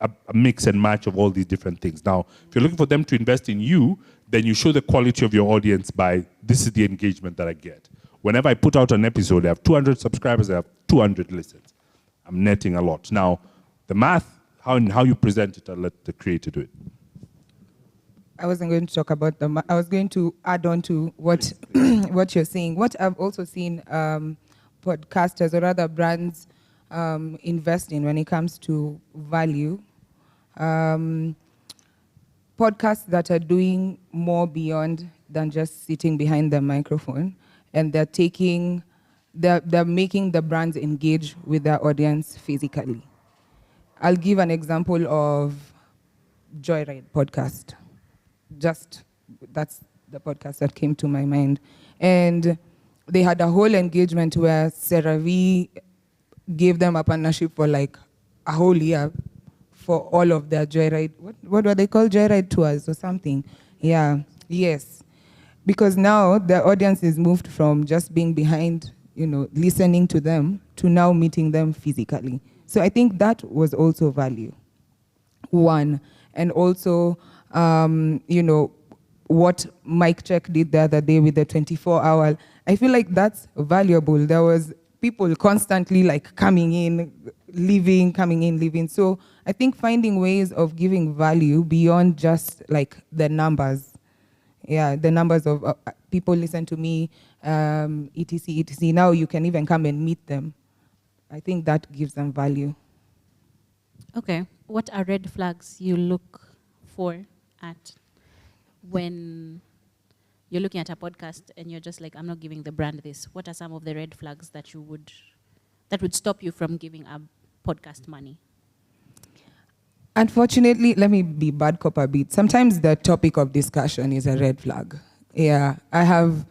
a mix and match of all these different things. Now, if you're looking for them to invest in you, then you show the quality of your audience by, this is the engagement that I get. Whenever I put out an episode, I have 200 subscribers, I have 200 listens. I'm netting a lot. Now, the math, how you present it, I'll let the creator do it. I wasn't going to talk about I was going to add on to what what you're saying. What I've also seen podcasters or other brands invest in when it comes to value. Podcasts that are doing more beyond than just sitting behind the microphone, and they're making the brands engage with their audience physically. I'll give an example of Joyride podcast. That's the podcast that came to my mind. And they had a whole engagement where CeraVe gave them a partnership for like a whole year for all of their Joyride, what were they called? Joyride tours or something. Yeah, yes. Because now the audience is moved from just being behind, listening to them, to now meeting them physically. So I think that was also value. One. And also, what Mike Check did the other day with the 24-hour, I feel like that's valuable. There was people constantly like coming in, leaving, coming in, leaving. So I think finding ways of giving value beyond just like the numbers. Yeah, the numbers of people listen to me, etc., etc. Now you can even come and meet them. I think that gives them value. Okay. What are red flags you look for at when you're looking at a podcast and you're just like, I'm not giving the brand this? What are some of the red flags that would stop you from giving a podcast money? Unfortunately, let me be bad cop a bit. Sometimes the topic of discussion is a red flag. Yeah, I have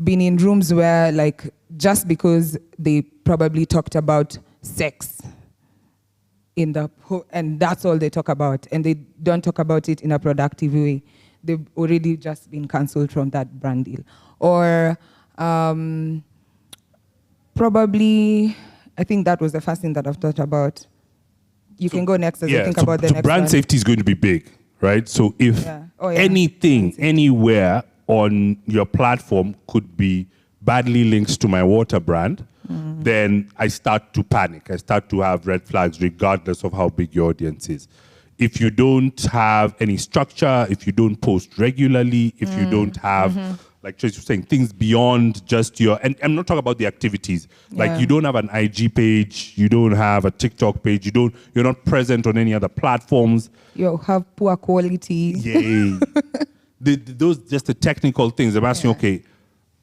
been in rooms where, like, just because they probably talked about sex and that's all they talk about, and they don't talk about it in a productive way, they've already just been cancelled from that brand deal. Or probably, I think that was the first thing that I've thought about. You can go next as I think about the next brand one. safety is going to be big, right? So if anything, anywhere on your platform could be badly linked to my water brand, then I start to panic. I start to have red flags regardless of how big your audience is. If you don't have any structure, if you don't post regularly, if you don't have, like Tracy was saying, things beyond just your, and I'm not talking about the activities. Like you don't have an IG page, you don't have a TikTok page, you're not present on any other platforms. You have poor quality. Yay. Those just the technical things. I'm asking, okay,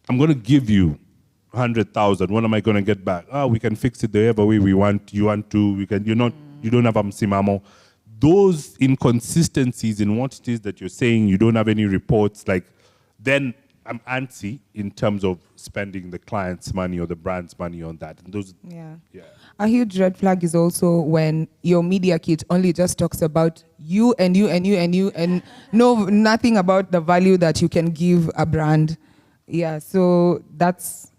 I'm going to give you 100,000. What am I going to get back? Oh, we can fix it the other way we want. You want to, we can, you don't have Simamo. Those inconsistencies in what it is that you're saying, you don't have any reports, like, then I'm antsy in terms of spending the client's money or the brand's money on that. And those, A huge red flag is also when your media kit only just talks about you and you and you and you and nothing about the value that you can give a brand. Yeah, so that's,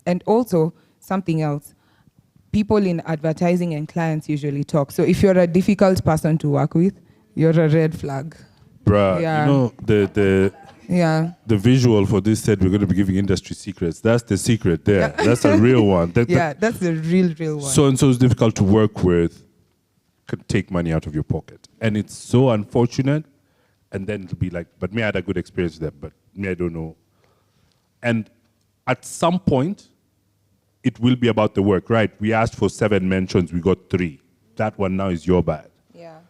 and also something else. People in advertising and clients usually talk. So if you're a difficult person to work with, you're a red flag. Bruh, Yeah. the visual for this said we're going to be giving industry secrets. That's the secret there. That's a real one. That's the real one. So-and-so is difficult to work with, could take money out of your pocket. And it's so unfortunate. And then it'll be like, but me, I had a good experience there, but me, I don't know. And at some point, it will be about the work, right? We asked for 7 mentions, we got 3. That one now is your bad. Yeah.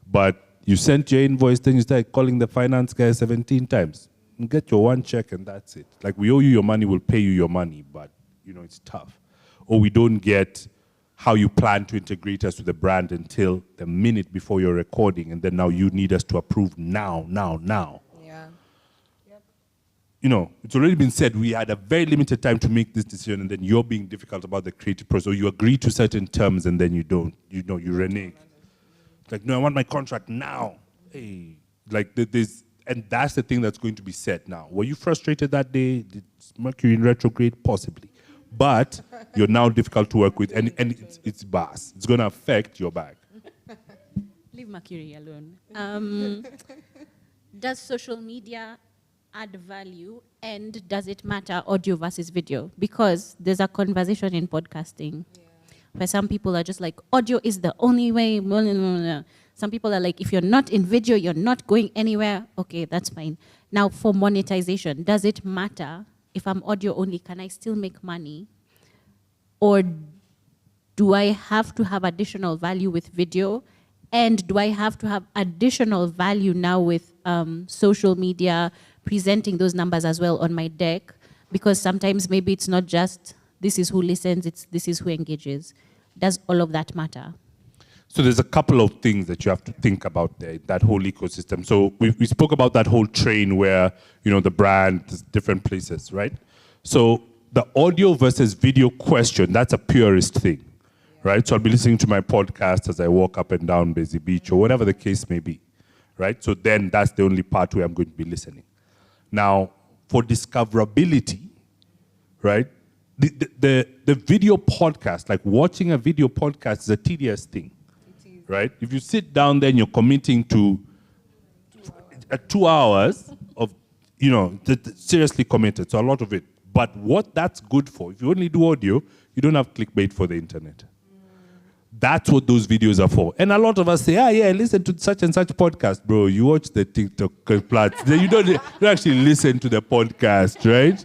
But you sent your invoice, then you start calling the finance guy 17 times. You get your 1 check and that's it. Like, we owe you your money, we'll pay you your money, but it's tough. Or we don't get how you plan to integrate us with the brand until the minute before you're recording, and then now you need us to approve now. Yeah. It's already been said we had a very limited time to make this decision, and then you're being difficult about the creative process, or you agree to certain terms and then you don't, you renege. Like, no, I want my contract now. Hey, like this, and that's the thing that's going to be said now. Were you frustrated that day? Did Mercury in retrograde? Possibly. But you're now difficult to work with, and it's bad. It's going to affect your bag. Leave Mercury alone. Does social media add value, and does it matter audio versus video? Because there's a conversation in podcasting where some people are just like, audio is the only way. Some people are like, if you're not in video, you're not going anywhere. Okay, that's fine. Now, for monetization, does it matter if I'm audio only? Can I still make money? Or do I have to have additional value with video? And do I have to have additional value now with social media, presenting those numbers as well on my deck? Because sometimes maybe it's not just this is who listens, it's this is who engages. Does all of that matter? So there's a couple of things that you have to think about there, that whole ecosystem. So we spoke about that whole train where, the brand is different places, right? So the audio versus video question, that's a purist thing, right? So I'll be listening to my podcast as I walk up and down Busy Beach or whatever the case may be, right? So then that's the only part where I'm going to be listening. Now, for discoverability, right? The video podcast, like watching a video podcast, is a tedious thing, right? If you sit down there and you're committing to 2 hours of, seriously committed, so a lot of it. But what that's good for, if you only do audio, you don't have clickbait for the internet. That's what those videos are for. And a lot of us say, listen to such and such podcast. Bro, you watch the TikTok plots. You don't actually listen to the podcast, right?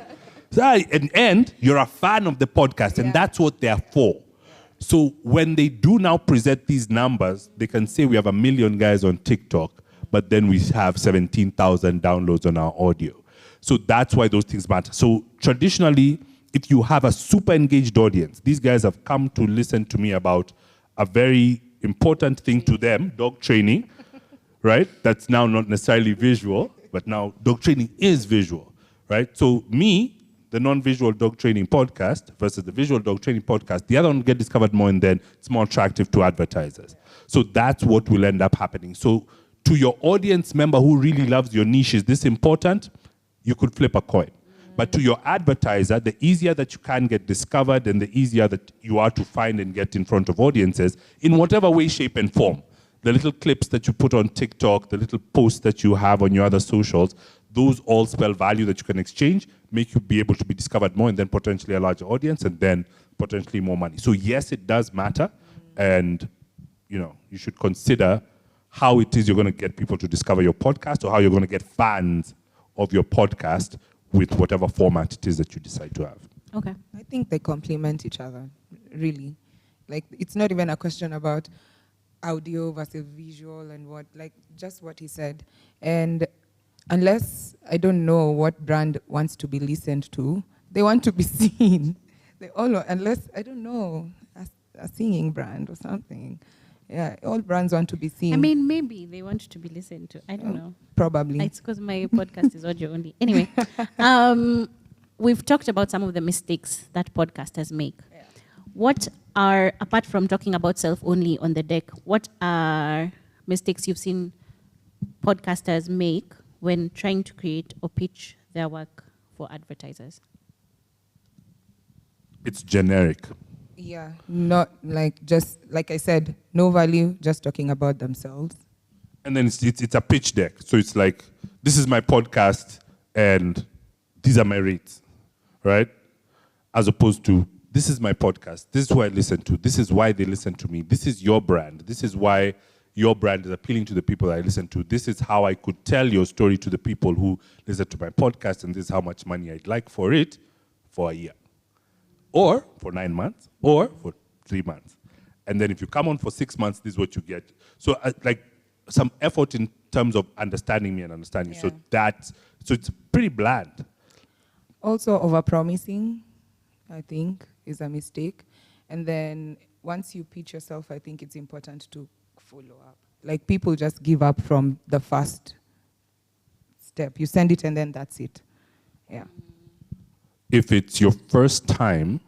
So, and you're a fan of the podcast, and that's what they're for. So when they do now present these numbers, they can say we have 1 million guys on TikTok, but then we have 17,000 downloads on our audio. So that's why those things matter. So traditionally, if you have a super engaged audience, these guys have come to listen to me about a very important thing to them, dog training, right? That's now not necessarily visual, but now dog training is visual, right? So me, the non-visual dog training podcast versus the visual dog training podcast, the other one will get discovered more, and then it's more attractive to advertisers. So that's what will end up happening. So to your audience member who really loves your niche, is this important? You could flip a coin. But to your advertiser, the easier that you can get discovered and the easier that you are to find and get in front of audiences in whatever way, shape, and form. The little clips that you put on TikTok, the little posts that you have on your other socials, those all spell value that you can exchange, make you be able to be discovered more, and then potentially a larger audience, and then potentially more money. So yes, it does matter, and you should consider how it is you're going to get people to discover your podcast, or how you're going to get fans of your podcast with whatever format it is that you decide to have. Okay. I think they complement each other, really. Like, it's not even a question about audio versus visual and what, like, just what he said. And unless I don't know what brand wants to be listened to, they want to be seen. They all, unless, I don't know, a singing brand or something. Yeah, all brands want to be seen. I mean, maybe they want to be listened to. I don't know. Probably. It's because my podcast is audio only. Anyway, we've talked about some of the mistakes that podcasters make. Yeah. What are, apart from talking about self-only on the deck, what are mistakes you've seen podcasters make when trying to create or pitch their work for advertisers? It's generic. Yeah, not like, just like I said, no value, just talking about themselves. And then it's a pitch deck. So it's like, this is my podcast and these are my rates, right? As opposed to, this is my podcast, this is who I listen to, this is why they listen to me, this is your brand, this is why your brand is appealing to the people I listen to, this is how I could tell your story to the people who listen to my podcast, and this is how much money I'd like for it for a year. Or for 9 months, or for 3 months. And then if you come on for 6 months, this is what you get. So like some effort in terms of understanding me and understanding you. So it's pretty bland. Also, overpromising, I think, is a mistake. And then once you pitch yourself, I think it's important to follow up. Like, people just give up from the first step. You send it and then that's it. Yeah. If it's your first time,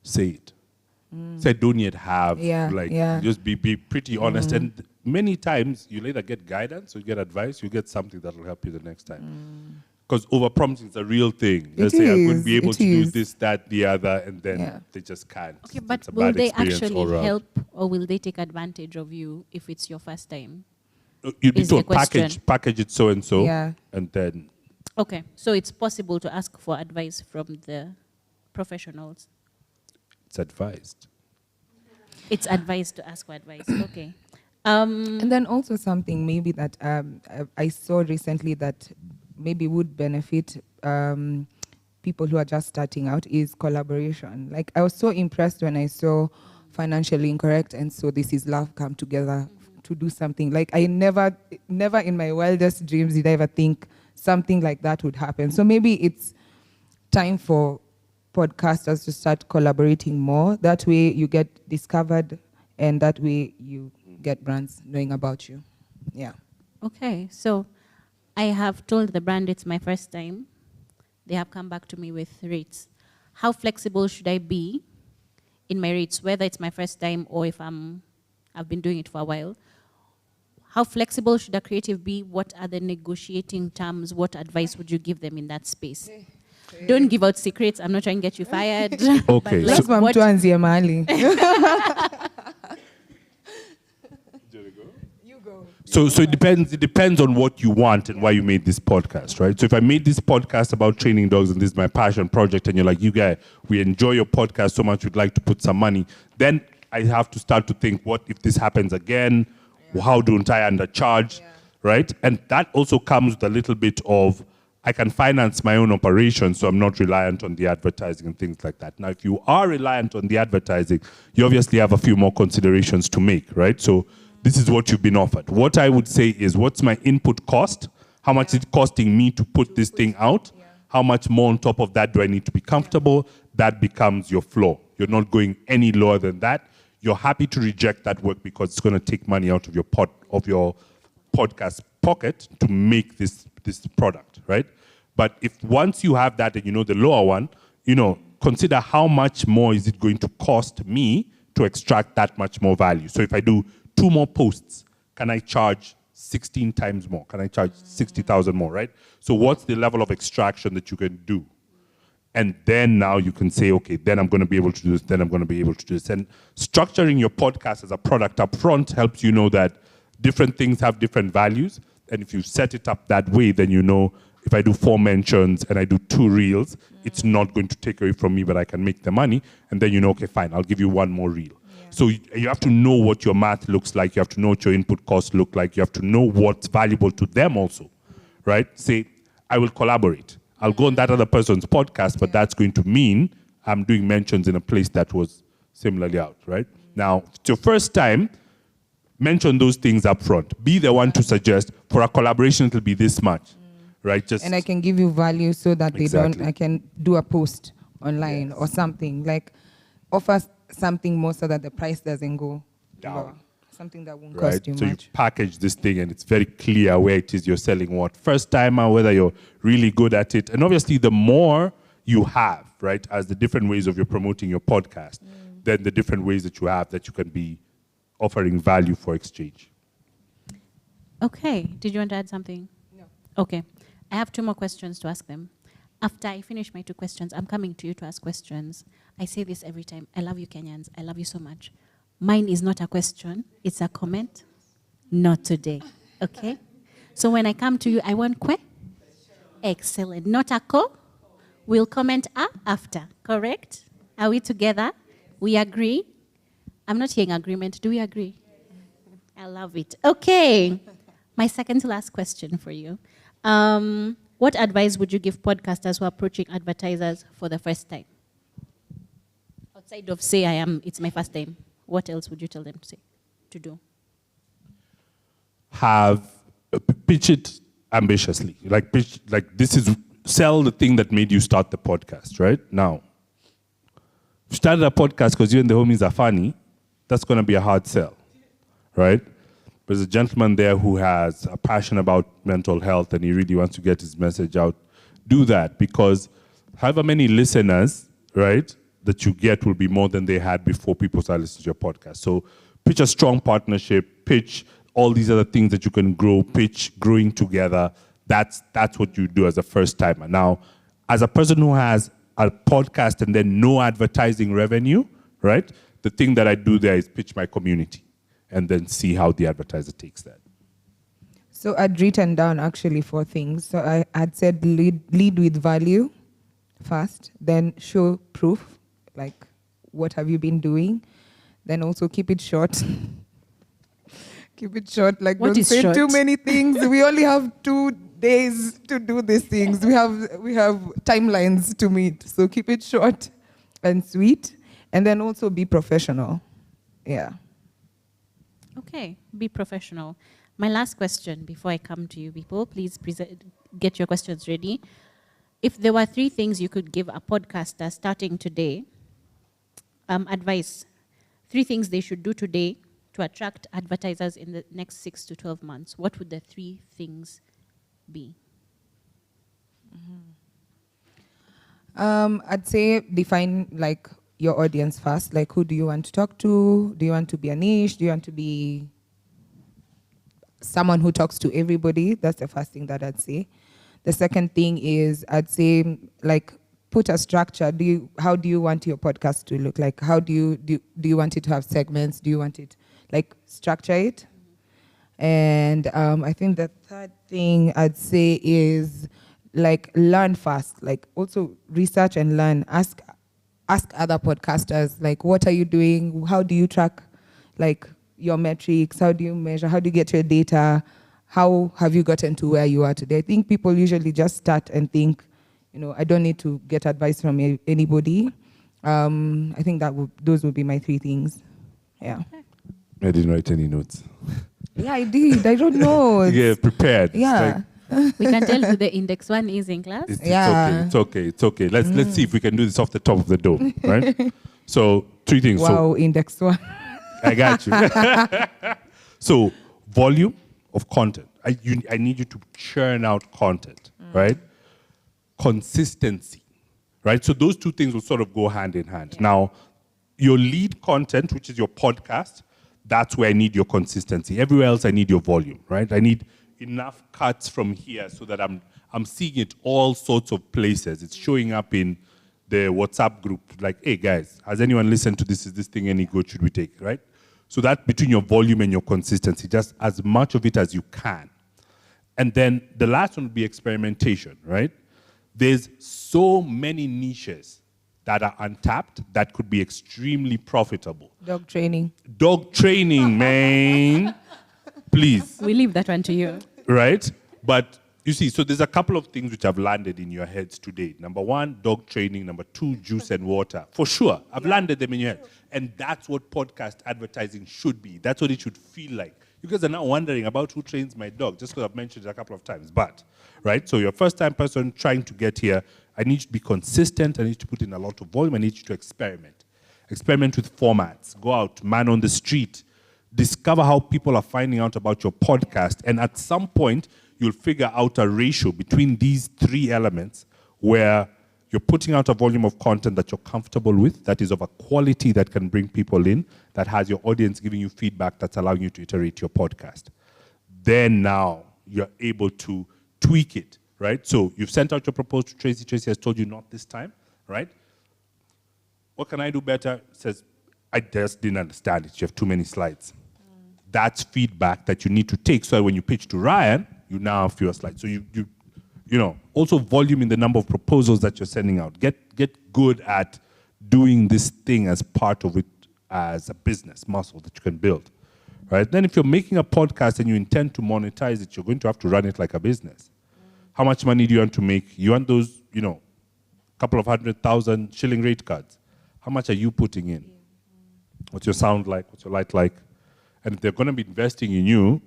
say it. Say, don't yet have, just be pretty honest. And many times you'll either get guidance or you get advice, you get something that will help you the next time. Because overpromising is a real thing. They say, I'm going to be able to do this, that, the other, and then they just can't. Okay, but It's a will bad they experience actually all around. help, or will they take advantage of you if it's your first time? You'd be is the told, question. package it so and so, Yeah. and then Okay, so it's possible to ask for advice from the professionals. it's advised. It's advised to ask for advice. Okay. And then also something maybe that I saw recently that maybe would benefit people who are just starting out is collaboration. Like, I was so impressed when I saw Financially Incorrect and So This Is Love come together to do something. Like, I never in my wildest dreams did I ever think something like that would happen. So maybe it's time for podcasters to start collaborating more. That way you get discovered, and that way you get brands knowing about you. Yeah. Okay, so I have told the brand it's my first time. They have come back to me with rates. How flexible should I be in my rates, whether it's my first time or if I've been doing it for a while? How flexible should a creative be? What are the negotiating terms? What advice would you give them in that space? Don't give out secrets. I'm not trying to get you fired. Okay, Let's so- move to Anzia Mali. So it depends on what you want and why you made this podcast, right? So if I made this podcast about training dogs and this is my passion project, and you're like, you guys, we enjoy your podcast so much, we'd like to put some money, then I have to start to think, what if this happens again? How don't I undercharge, right? And that also comes with a little bit of, I can finance my own operations, so I'm not reliant on the advertising and things like that. Now, if you are reliant on the advertising, you obviously have a few more considerations to make, right? So this is what you've been offered. What I would say is, what's my input cost? How much is it costing me to put this thing out? How much more on top of that do I need to be comfortable? That becomes your floor. You're not going any lower than that. You're happy to reject that work because it's going to take money out of your podcast pocket to make this product, right? But if once you have that and you know the lower one, consider how much more is it going to cost me to extract that much more value. So if I do 2 more posts, can I charge 16 times more? Can I charge 60,000 more, right? So what's the level of extraction that you can do? And then now you can say, okay, then I'm going to be able to do this, then I'm going to be able to do this. And structuring your podcast as a product up front helps you know that different things have different values. And if you set it up that way, then you know if I do 4 mentions and I do 2 reels, it's not going to take away from me, but I can make the money. And then you know, okay, fine, I'll give you 1 more reel. Yeah. So you have to know what your math looks like. You have to know what your input costs look like. You have to know what's valuable to them also, right? Say, I will collaborate. I'll go on that other person's podcast, but that's going to mean I'm doing mentions in a place that was similarly out, right? Now, if it's your first time, mention those things up front. Be the one to suggest, for a collaboration, it'll be this much, right? And I can give you value so that I can do a post online or something. Like, offer something more so that the price doesn't go down. Something that won't cost you much. So you package this thing and it's very clear where it is you're selling what. First timer, whether you're really good at it. And obviously the more you have, right, as the different ways of you promoting your podcast, then the different ways that you have that you can be offering value for exchange. Okay. Did you want to add something? No. Okay. I have 2 more questions to ask them. After I finish my 2 questions, I'm coming to you to ask questions. I say this every time. I love you, Kenyans. I love you so much. Mine is not a question, it's a comment. Not today, okay? So when I come to you, I want excellent. Not a we'll comment after, correct? Are we together? We agree? I'm not hearing agreement. Do we agree? I love it. Okay. My second to last question for you. What advice would you give podcasters who are approaching advertisers for the first time? Outside of say it's my first time. What else would you tell them to do? Pitch it ambitiously. Sell the thing that made you start the podcast, right? Now, if you started a podcast because you and the homies are funny, that's going to be a hard sell, right? There's a gentleman there who has a passion about mental health and he really wants to get his message out. Do that, because however many listeners, right, that you get will be more than they had before people started listening to your podcast. So pitch a strong partnership, pitch all these other things that you can grow, pitch growing together. That's what you do as a first timer. Now, as a person who has a podcast and then no advertising revenue, right? The thing that I do there is pitch my community and then see how the advertiser takes that. So I'd written down actually 4 things. So I'd said lead with value first, then show proof. Like, what have you been doing? Then also keep it short. Keep it short. Like, don't say too many things. We only have 2 days to do these things. We have timelines to meet. So keep it short and sweet. And then also be professional. Yeah. Okay, be professional. My last question before I come to you people, please get your questions ready. If there were 3 things you could give a podcaster starting today, advice, 3 things they should do today to attract advertisers in the next 6 to 12 months, what would the 3 things be? I'd say define like your audience first. Like, who do you want to talk to? Do you want to be a niche? Do you want to be someone who talks to everybody? That's the first thing that I'd say. The second thing is I'd say, like, put a structure. How do you want your podcast to look like? How do you want it to have segments? Do you want it, like, structure it? And I think the third thing I'd say is, like, learn fast. Like, also research and learn. Ask ask other podcasters, like, what are you doing? How do you track, like, your metrics? How do you measure? How do you get your data? How have you gotten to where you are today? I think people usually just start and think, I don't need to get advice from anybody. I think those would be my 3 things. Yeah. I didn't write any notes. Yeah, I did. I don't know. Yeah, prepared. Yeah. We can tell who the index 1 is in class. It's okay. Let's see if we can do this off the top of the dome, right? So 3 things. Wow, index 1. I got you. So volume of content. I need you to churn out content, right? Consistency, right? So those 2 things will sort of go hand in hand. Now, your lead content, which is your podcast, that's where I need your consistency. Everywhere else, I need your volume, right? I need enough cuts from here so that I'm seeing it all sorts of places. It's showing up in the WhatsApp group, like, hey guys, has anyone listened to this? Is this thing any good? Should we take, right? So that between your volume and your consistency, just as much of it as you can. And then the last one would be experimentation, right? There's so many niches that are untapped that could be extremely profitable. Dog training. Dog training, man. Please. We leave that one to you. Right? But you see, so there's a couple of things which have landed in your heads today. Number 1, dog training. Number 2, juice and water. For sure. I've landed them in your head. And that's what podcast advertising should be. That's what it should feel like. You guys are now wondering about who trains my dog, just because I've mentioned it a couple of times. But, right? So you're a first-time person trying to get here. I need you to be consistent. I need you to put in a lot of volume. I need you to experiment. Experiment with formats. Go out, man on the street. Discover how people are finding out about your podcast. And at some point, you'll figure out a ratio between these 3 elements where you're putting out a volume of content that you're comfortable with, that is of a quality that can bring people in, that has your audience giving you feedback that's allowing you to iterate your podcast. Then now you're able to tweak it, right? So you've sent out your proposal to Tracy. Tracy has told you not this time, right? What can I do better? Says, I just didn't understand it. You have too many slides. That's feedback that you need to take so that when you pitch to Ryan, you now have fewer slides. So also volume in the number of proposals that you're sending out. Get good at doing this thing as part of it as a business muscle that you can build, right? Then if you're making a podcast and you intend to monetize it, you're going to have to run it like a business. How much money do you want to make? You want those, couple of 100,000 shilling rate cards. How much are you putting in? What's your sound like? What's your light like? And if they're going to be investing in you,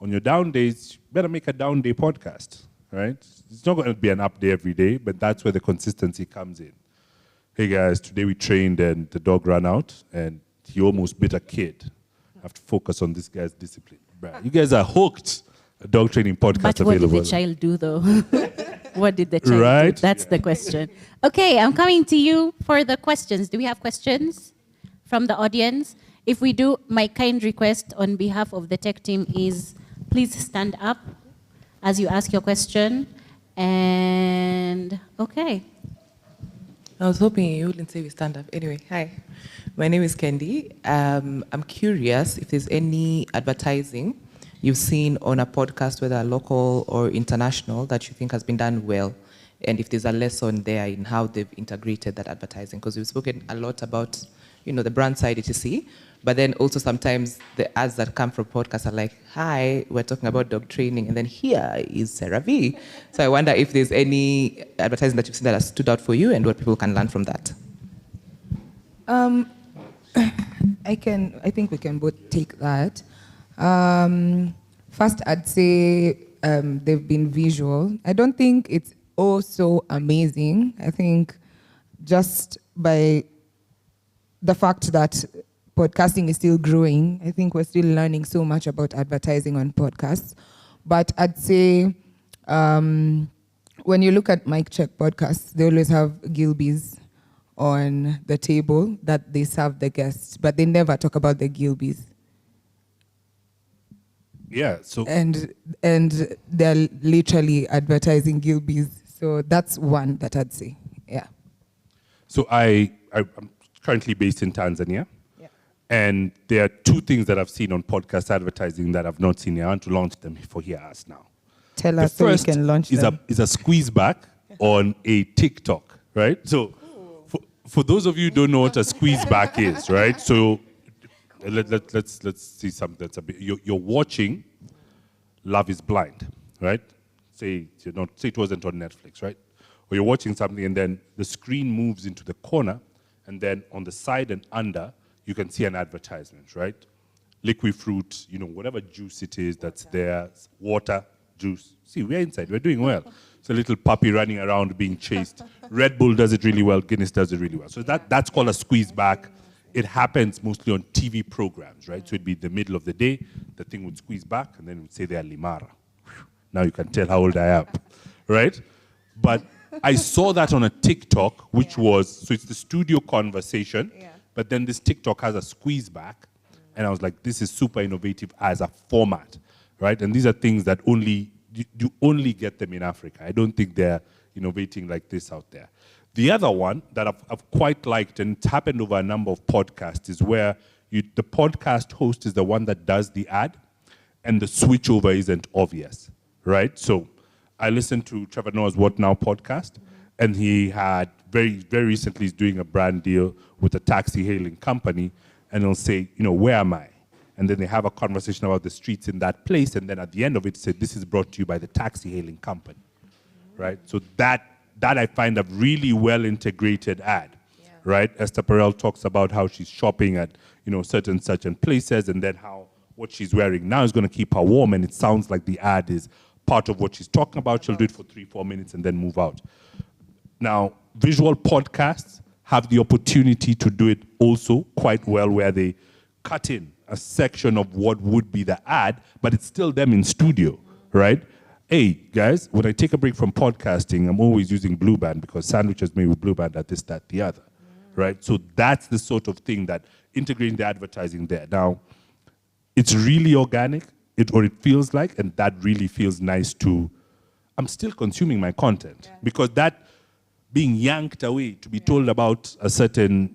on your down days, you better make a down day podcast, right? It's not going to be an up day every day, but that's where the consistency comes in. Hey guys, today we trained and the dog ran out and he almost bit a kid. I have to focus on this guy's discipline. Bruh, you guys are hooked. A dog training podcast but what available. did the child do though? What did the child do? That's the question. Okay, I'm coming to you for the questions. Do we have questions from the audience? If we do, my kind request on behalf of the tech team is please stand up as you ask your question. And okay. I was hoping you wouldn't say we stand up. Anyway, hi. My name is Kendi. I'm curious if there's any advertising you've seen on a podcast, whether local or international, that you think has been done well, and if there's a lesson there in how they've integrated that advertising. Because we've spoken a lot about, the brand side, etc. But then also sometimes the ads that come from podcasts are like, hi, we're talking about dog training, and then here is Sarah V. So I wonder if there's any advertising that you've seen that has stood out for you and what people can learn from that. I think we can both take that. First, I'd say they've been visual. I don't think it's so amazing. I think just by the fact that podcasting is still growing, I think we're still learning so much about advertising on podcasts. But I'd say when you look at Mic Check podcasts, they always have Gilbeys on the table that they serve the guests, but they never talk about the Gilbeys. Yeah, so and they're literally advertising Gilbeys. So that's one that I'd say. Yeah. So I'm currently based in Tanzania. Yeah. And there are 2 things that I've seen on podcast advertising that I've not seen. I want to launch them for here us now. Tell us so we can launch them. Is a squeeze back on a TikTok, right? So for those of you who don't know what a squeeze back is, right? So let's see something that's a bit. You're watching Love is Blind, right? Say it wasn't on Netflix, right? Or you're watching something and then the screen moves into the corner, and then on the side and under you can see an advertisement, right? Liquid fruit, whatever juice it is that's there, water, juice. See, we're inside, we're doing well. It's a little puppy running around being chased. Red Bull does it really well, Guinness does it really well. So that's called a squeeze back. It happens mostly on TV programs, right? So it'd be the middle of the day, the thing would squeeze back, and then it would say they're Limara. Now you can tell how old I am, right? But I saw that on a TikTok, which so it's the studio conversation, but then this TikTok has a squeeze back, and I was like, this is super innovative as a format, right? And these are things that you only get them in Africa. I don't think they're innovating like this out there. The other one that I've quite liked, and it's happened over a number of podcasts, is where the podcast host is the one that does the ad, and the switchover isn't obvious, right? So I listened to Trevor Noah's What Now podcast, and he had very, very recently, he's doing a brand deal with a taxi hailing company, and he'll say, where am I? And then they have a conversation about the streets in that place, and then at the end of it, say, this is brought to you by the taxi hailing company, right? So that I find a really well integrated ad, right? Esther Perel talks about how she's shopping at, certain places, and then how what she's wearing now is going to keep her warm, and it sounds like the ad is part of what she's talking about. She'll do it for 3-4 minutes and then move out. Now, visual podcasts have the opportunity to do it also quite well, where they cut in a section of what would be the ad, but it's still them in studio, right? Hey, guys, when I take a break from podcasting, I'm always using Blue Band because sandwiches made with Blue Band are this, that, the other, right? So that's the sort of thing that integrating the advertising there. Now, it's really organic, it feels like, and that really feels nice to, I'm still consuming my content because that being yanked away to be told about a certain,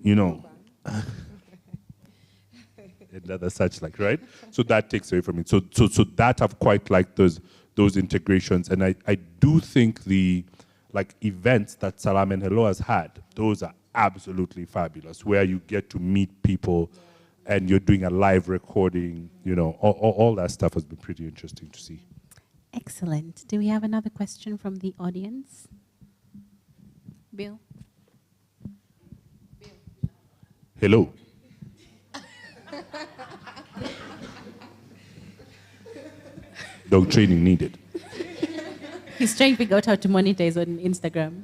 another such like, right? So that takes away from it. So that I've quite liked those integrations, and I do think the events that Salam and Hello has had, those are absolutely fabulous, where you get to meet people and you're doing a live recording, all that stuff has been pretty interesting to see. Excellent. Do we have another question from the audience? Bill? Hello. Dog training needed. He's trying to figure out how to monetize on Instagram.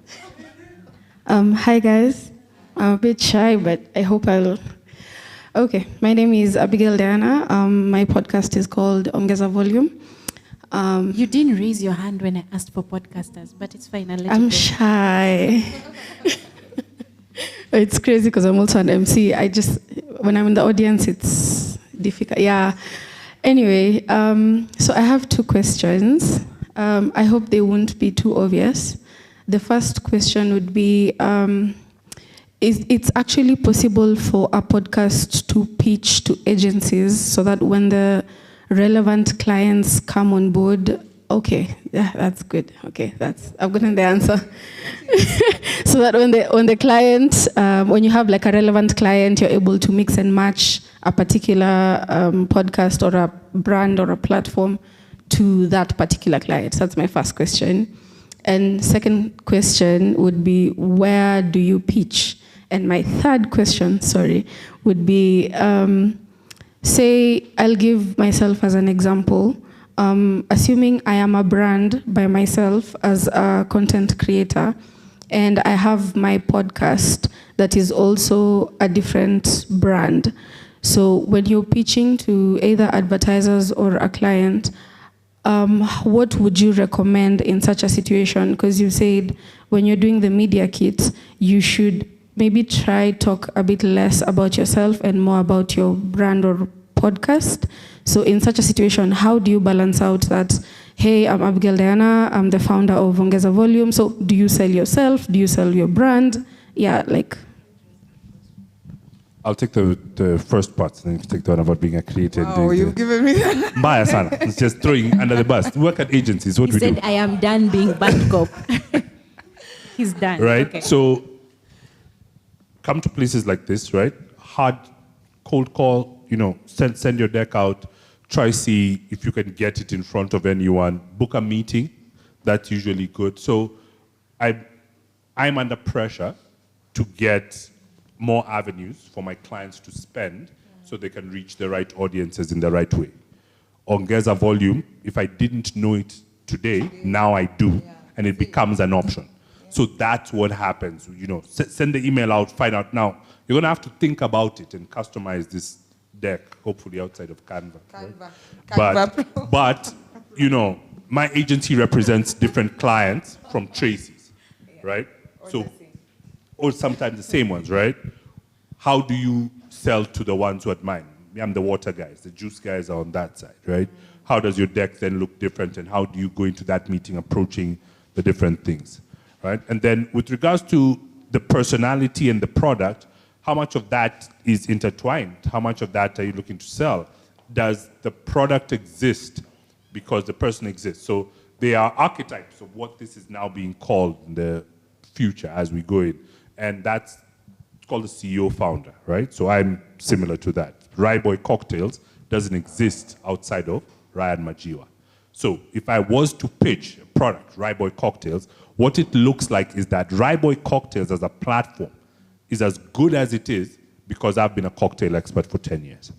Hi guys. I'm a bit shy, but I hope I'll... Okay, my name is Abigail Diana. My podcast is called Ongeza Volume. You didn't raise your hand when I asked for podcasters, but it's fine. I'll let I'm you go. shy. It's crazy because I'm also an MC. When I'm in the audience, it's difficult. Yeah. Anyway, so I have 2 questions. I hope they won't be too obvious. The first question would be, it's actually possible for a podcast to pitch to agencies so that when the relevant clients come on board, okay, yeah, that's good. Okay, I've gotten the answer. So that when the client, when you have a relevant client, you're able to mix and match a particular podcast or a brand or a platform to that particular client. So that's my first question. And second question would be, where do you pitch? And my third question, would be, say, I'll give myself as an example. Assuming I am a brand by myself as a content creator, and I have my podcast that is also a different brand. So when you're pitching to either advertisers or a client, what would you recommend in such a situation? Because you said when you're doing the media kit, you should maybe talk a bit less about yourself and more about your brand or podcast. So in such a situation, how do you balance out that, hey, I'm Abigail Diana, I'm the founder of Ongeza Volume. So do you sell yourself? Do you sell your brand? Yeah, I'll take the first part, and then you take the one about being a creator. Oh, you've given me that. Mbaya sana. It's just throwing under the bus. Work at agencies. What He we said, do. I am done being bad cop. He's done. Right? Okay. So come to places like this, right? Hard cold call, send your deck out, try see if you can get it in front of anyone, book a meeting. That's usually good. So I'm under pressure to get more avenues for my clients to spend so they can reach the right audiences in the right way. Ongeza volume, if I didn't know it today, now I do, and it becomes an option. So that's what happens. Send the email out, find out. Now, you're going to have to think about it and customize this deck, hopefully outside of Canva. Right? But my agency represents different clients from Tracy's, right? Or sometimes the same ones, right? How do you sell to the ones who are mine? I'm the water guys, the juice guys are on that side, right? How does your deck then look different, and how do you go into that meeting approaching the different things, right? And then with regards to the personality and the product, how much of that is intertwined? How much of that are you looking to sell? Does the product exist because the person exists? So there are archetypes of what this is now being called in the future as we go in. And that's called the CEO founder, right? So I'm similar to that. Ryboy Cocktails doesn't exist outside of Ryan Majiwa. So if I was to pitch a product, Ryboy Cocktails, what it looks like is that Ryboy Cocktails as a platform is as good as it is because I've been a cocktail expert for 10 years.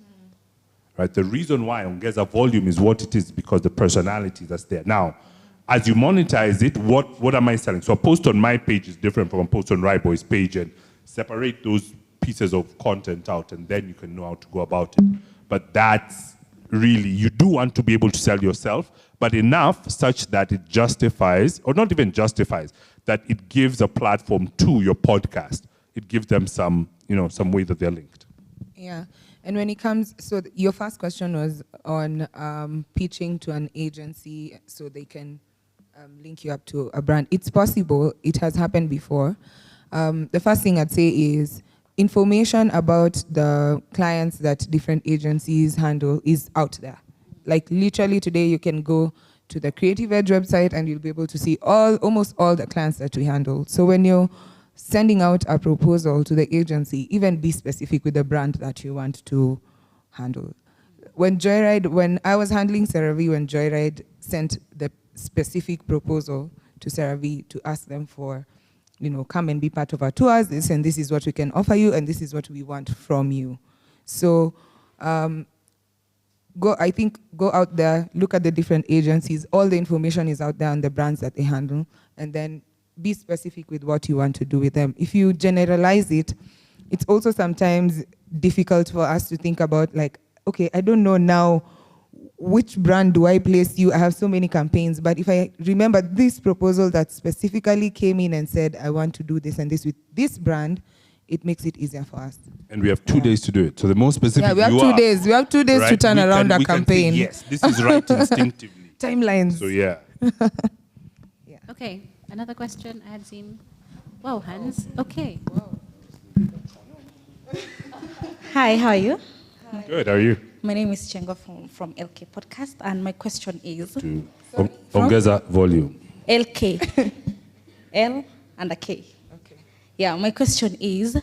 Right? The reason why Ongeza Volume is what it is because the personality that's there. Now, as you monetize it, what am I selling? So a post on my page is different from a post on Ryboy's page, and separate those pieces of content out, and then you can know how to go about it. But that's really, you do want to be able to sell yourself, but enough such that it justifies, or not even justifies, that it gives a platform to your podcast. It gives them some way that they're linked. Yeah. And when it comes, so your first question was on pitching to an agency so they can link you up to a brand. It's possible. It has happened before. The first thing I'd say is information about the clients that different agencies handle is out there. Like literally today you can go to the Creative Edge website and you'll be able to see almost all the clients that we handle. So when you're sending out a proposal to the agency, even be specific with the brand that you want to handle. When I was handling CeraVe, when Joyride sent the specific proposal to CeraVe to ask them for, come and be part of our tours, this is what we can offer you, and this is what we want from you. So go out there, look at the different agencies, all the information is out there on the brands that they handle, and then be specific with what you want to do with them. If you generalize it, it's also sometimes difficult for us to think about okay, I don't know now which brand do I place you? I have so many campaigns, but if I remember this proposal that specifically came in and said, I want to do this and this with this brand, it makes it easier for us. And we have 2 days to do it. So the more specific we have 2 days. We have 2 days to turn around a campaign. Say, yes, this is right instinctively. Timelines. So yeah. Okay, another question I had seen. Wow, hands. Okay. Wow. Hi, how are you? Hi. Good, how are you? My name is Chengo from LK Podcast, and my question is... Ongeza Volume. LK. L and a K. Okay. Yeah, my question is,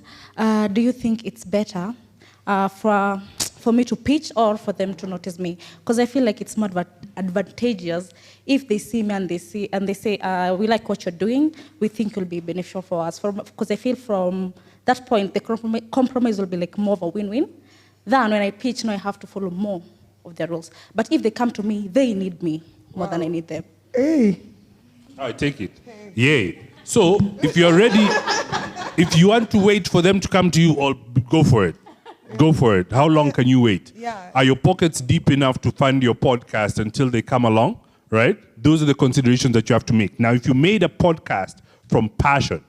do you think it's better for me to pitch or for them to notice me? Because I feel like it's more advantageous if they see me and they say, we like what you're doing, we think it will be beneficial for us. Because I feel from that point, the compromise will be like more of a win-win. Then when I pitch, now I have to follow more of their rules. But if they come to me, they need me more than I need them. Hey. I take it. Yay. So if you're ready, if you want to wait for them to come to you, or go for it. Go for it. How long can you wait? Yeah. Are your pockets deep enough to fund your podcast until they come along? Right? Those are the considerations that you have to make. Now, if you made a podcast from passion,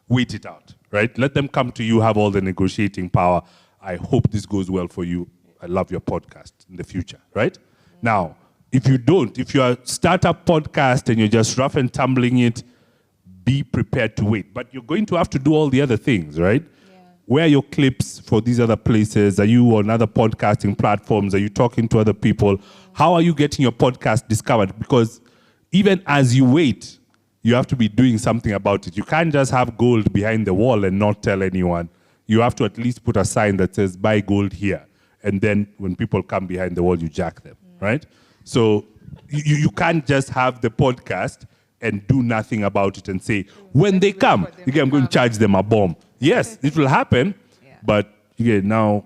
wait it out. Right? Let them come to you, have all the negotiating power. I hope this goes well for you. I love your podcast in the future, right? Now, if you don't, if you're a startup podcast and you're just rough and tumbling it, be prepared to wait. But you're going to have to do all the other things, right? Yeah. Where are your clips for these other places? Are you on other podcasting platforms? Are you talking to other people? How are you getting your podcast discovered? Because even as you wait, you have to be doing something about it. You can't just have gold behind the wall and not tell anyone. you have to at least put a sign that says buy gold here. And then when people come behind the wall, you jack them, right? So you can't just have the podcast and do nothing about it and say, when they come, I'm going to charge them a bomb. Yes, it will happen, but now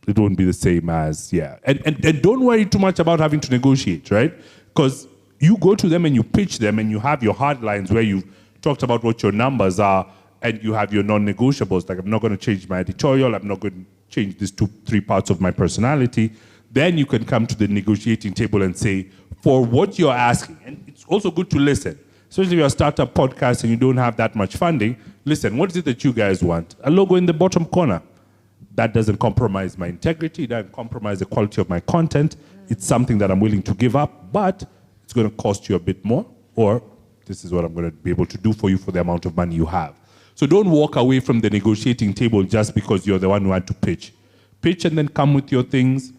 it won't be the same as, And don't worry too much about having to negotiate, right? Because you go to them and you pitch them and you have your hard lines where you talked about what your numbers are and you have your non-negotiables. Like, I'm not going to change my editorial. I'm not going to change these 2-3 parts of my personality. Then you can come to the negotiating table and say, for what you're asking, and it's also good to listen, especially if you're a startup podcast and you don't have that much funding. Listen, what is it that you guys want? A logo in the bottom corner. That doesn't compromise my integrity. It doesn't compromise the quality of my content. It's something that I'm willing to give up, but it's going to cost you a bit more, or this is what I'm going to be able to do for you for the amount of money you have. So don't walk away from the negotiating table just because you're the one who had to pitch. Pitch and then come with your things,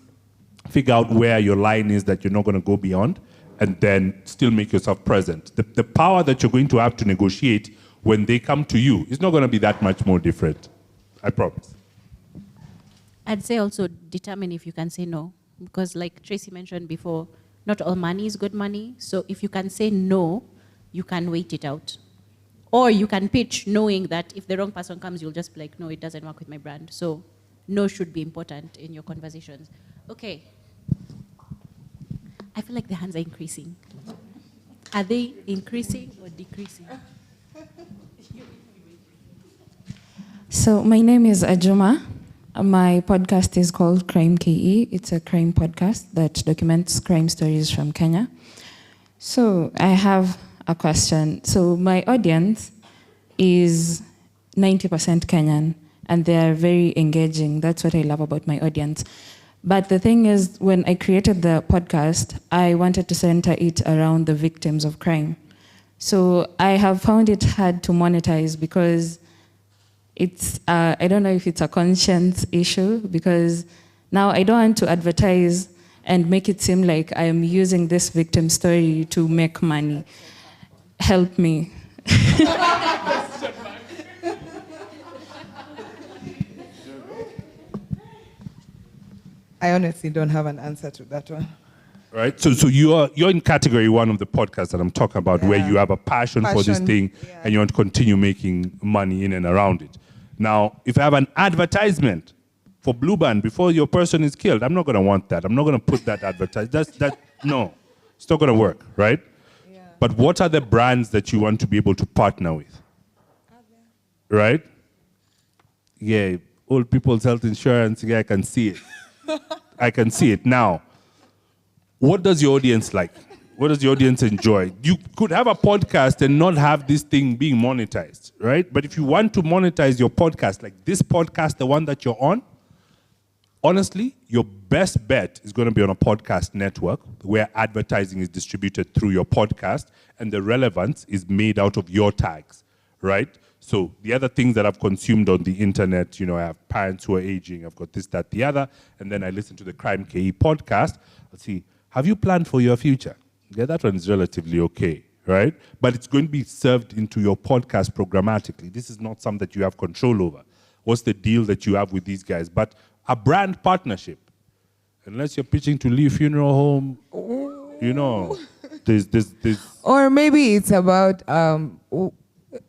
figure out where your line is that you're not going to go beyond, and then still make yourself present. The power that you're going to have to negotiate when they come to you is not going to be that much more different. I promise. I'd say also determine if you can say no. Because like Tracy mentioned before, not all money is good money. So if you can say no, you can wait it out. Or you can pitch knowing that if the wrong person comes, you'll just be like, no, it doesn't work with my brand. So no should be important in your conversations. Okay. I feel like the hands are increasing. Are they increasing or decreasing? So my name is Ajuma. My podcast is called Crime KE. It's a crime podcast that documents crime stories from Kenya. So I have a question. So my audience is 90% Kenyan, and they are very engaging. That's what I love about my audience. But the thing is, when I created the podcast, I wanted to center it around the victims of crime. So I have found it hard to monetize because it's, I don't know if it's a conscience issue, because now I don't want to advertise and make it seem like I am using this victim story to make money. Help me. I honestly don't have an answer to that one. Right. So you're in category one of the podcast that I'm talking about, where you have a passion for this thing and you want to continue making money in and around it. Now, if I have an advertisement for Blue Band before your person is killed, I'm not going to want that. I'm not going to put that advertisement. No, it's not going to work, right? Yeah. But what are the brands that you want to be able to partner with? Right? Yeah, old people's health insurance, I can see it. I can see it. Now, what does your audience like? What does the audience enjoy? You could have a podcast and not have this thing being monetized, right? But if you want to monetize your podcast, like this podcast, the one that you're on, honestly, your best bet is going to be on a podcast network where advertising is distributed through your podcast and the relevance is made out of your tags, right? So the other things that I've consumed on the internet, I have parents who are aging, I've got this, that, the other, and then I listen to the Crime KE podcast. Let's see, have you planned for your future? Yeah, that one is relatively okay, right? But it's going to be served into your podcast programmatically. This is not something that you have control over. What's the deal that you have with these guys? But a brand partnership, unless you're pitching to Lee Funeral Home, there's... Or maybe it's about,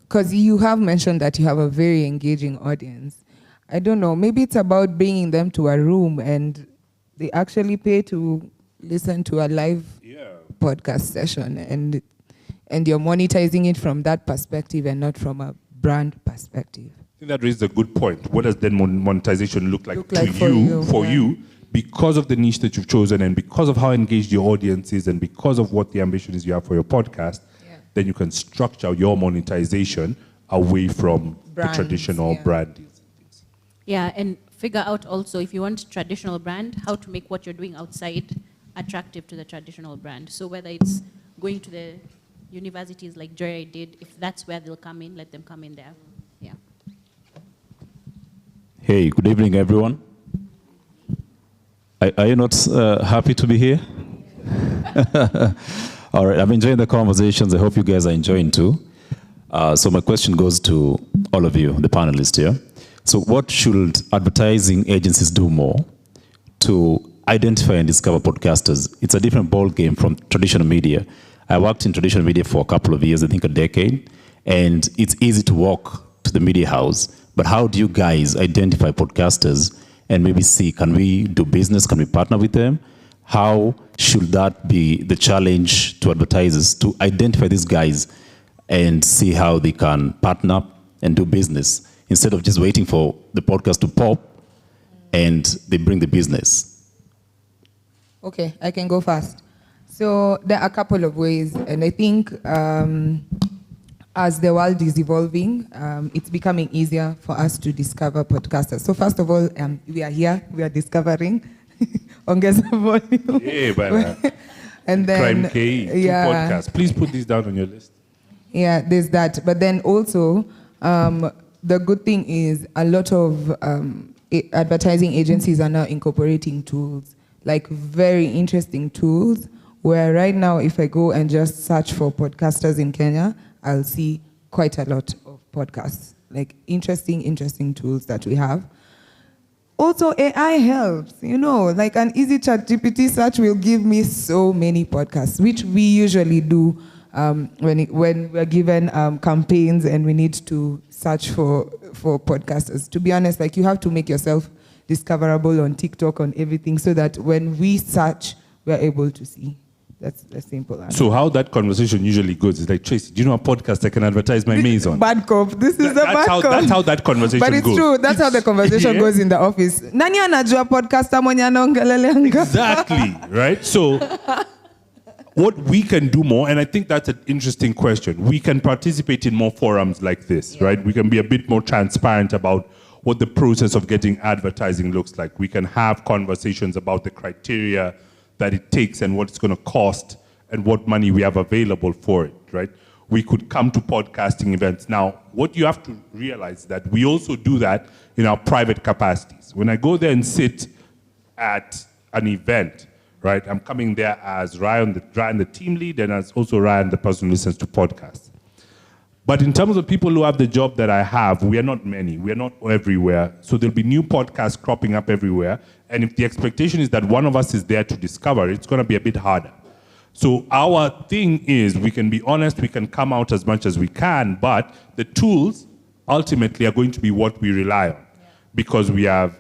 because you have mentioned that you have a very engaging audience. I don't know, maybe it's about bringing them to a room and they actually pay to listen to a live podcast session, and you're monetizing it from that perspective and not from a brand perspective. I think that raises a good point. What does then monetization look like for you, because of the niche that you've chosen and because of how engaged your audience is and because of what the ambition is you have for your podcast, then you can structure your monetization away from brands, the traditional brand deals. Yeah, and figure out also, if you want traditional brand, how to make what you're doing outside attractive to the traditional brand. So whether it's going to the universities like Joy did, if that's where they'll come in, let them come in there. Yeah. Hey, good evening, everyone. Are you not happy to be here? All right, I'm enjoying the conversations. I hope you guys are enjoying too. So my question goes to all of you, the panelists here. So what should advertising agencies do more to identify and discover podcasters? It's a different ball game from traditional media. I worked in traditional media for a couple of years, I think a decade, and it's easy to walk to the media house, but how do you guys identify podcasters and maybe see, can we do business, can we partner with them? How should that be the challenge to advertisers to identify these guys and see how they can partner up and do business instead of just waiting for the podcast to pop and they bring the business? Okay, I can go first. So there are a couple of ways, and I think as the world is evolving, it's becoming easier for us to discover podcasters. So first of all, we are here, we are discovering. Ongeza volume. Yeah, but and then Crime KE, two podcasts. Please put these down on your list. Yeah, there's that. But then also, the good thing is a lot of advertising agencies are now incorporating tools, like very interesting tools, where right now, if I go and just search for podcasters in Kenya, I'll see quite a lot of podcasts, like interesting tools that we have. Also, AI helps, like an easy ChatGPT search will give me so many podcasts, which we usually do when we're given campaigns and we need to search for podcasters. To be honest, like you have to make yourself discoverable on TikTok, on everything, so that when we search, we're able to see. That's the simple answer. So how that conversation usually goes is like, Tracy, do you know a podcast I can advertise my maze on? Bad cop. This is bad cop. That's how that conversation goes. But it's true. That's how the conversation goes in the office. Nani anajua podcaster mwenye anaongeleleanga? Exactly, right? So what we can do more, and I think that's an interesting question, we can participate in more forums like this, right? We can be a bit more transparent about what the process of getting advertising looks like. We can have conversations about the criteria that it takes and what it's going to cost and what money we have available for it, right? We could come to podcasting events. Now, what you have to realize is that we also do that in our private capacities. When I go there and sit at an event, right, I'm coming there as Ryan, the team lead, and as also Ryan, the person who listens to podcasts. But in terms of people who have the job that I have, we are not many. We are not everywhere. So there'll be new podcasts cropping up everywhere. And if the expectation is that one of us is there to discover, it's going to be a bit harder. So our thing is, we can be honest, we can come out as much as we can, but the tools ultimately are going to be what we rely on. Because we have,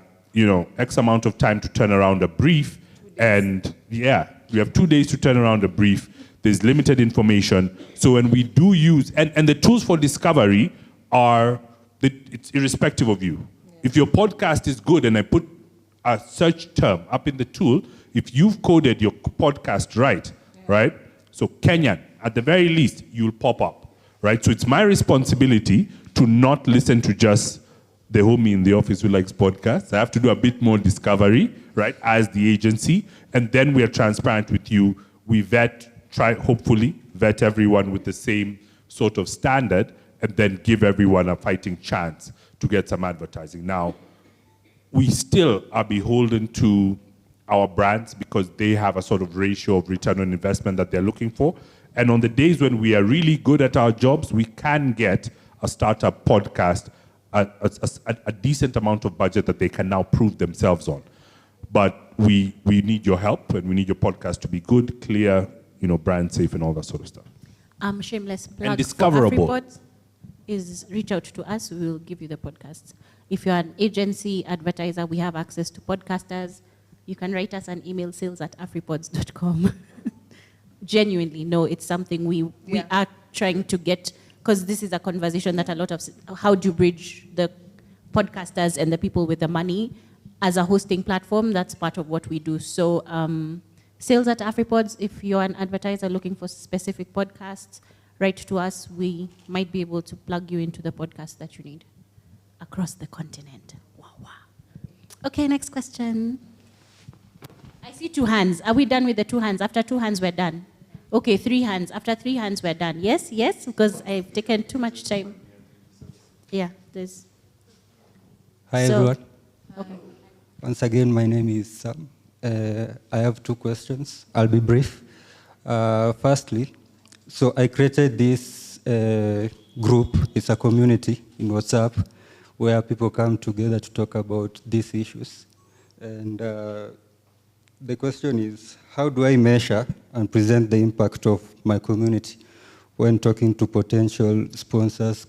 X amount of time to turn around a brief. And we have 2 days to turn around a brief. There's limited information. So when we do use, and the tools for discovery it's irrespective of you. Yeah. If your podcast is good and I put a search term up in the tool, if you've coded your podcast right? So Kenyan, at the very least, you'll pop up, right? So it's my responsibility to not listen to just the homie in the office who likes podcasts. I have to do a bit more discovery, right, as the agency. And then we are transparent with you. We hopefully vet everyone with the same sort of standard and then give everyone a fighting chance to get some advertising. Now, we still are beholden to our brands because they have a sort of ratio of return on investment that they're looking for. And on the days when we are really good at our jobs, we can get a startup podcast a decent amount of budget that they can now prove themselves on. But we need your help and we need your podcast to be good, clear, brand safe and all that sort of stuff. Shameless plug and discoverable. For AfriPods is reach out to us, we will give you the podcasts. If you're an agency advertiser, we have access to podcasters. You can write us an email, sales@afripods.com. Genuinely, no, it's something we are trying to get, because this is a conversation that a lot of, how do you bridge the podcasters and the people with the money as a hosting platform? That's part of what we do. So sales@afripods, if you're an advertiser looking for specific podcasts, write to us. We might be able to plug you into the podcast that you need across the continent. Wow. Okay, next question. I see 2 hands. Are we done with the 2 hands? After 2 hands, we're done. Okay, 3 hands. After 3 hands, we're done. Yes, because I've taken too much time. Yeah, there's... Hi, everyone. Okay. Once again, my name is Sam. I have 2 questions. I'll be brief. Firstly, so I created this group. It's a community in WhatsApp where people come together to talk about these issues. And the question is, how do I measure and present the impact of my community when talking to potential sponsors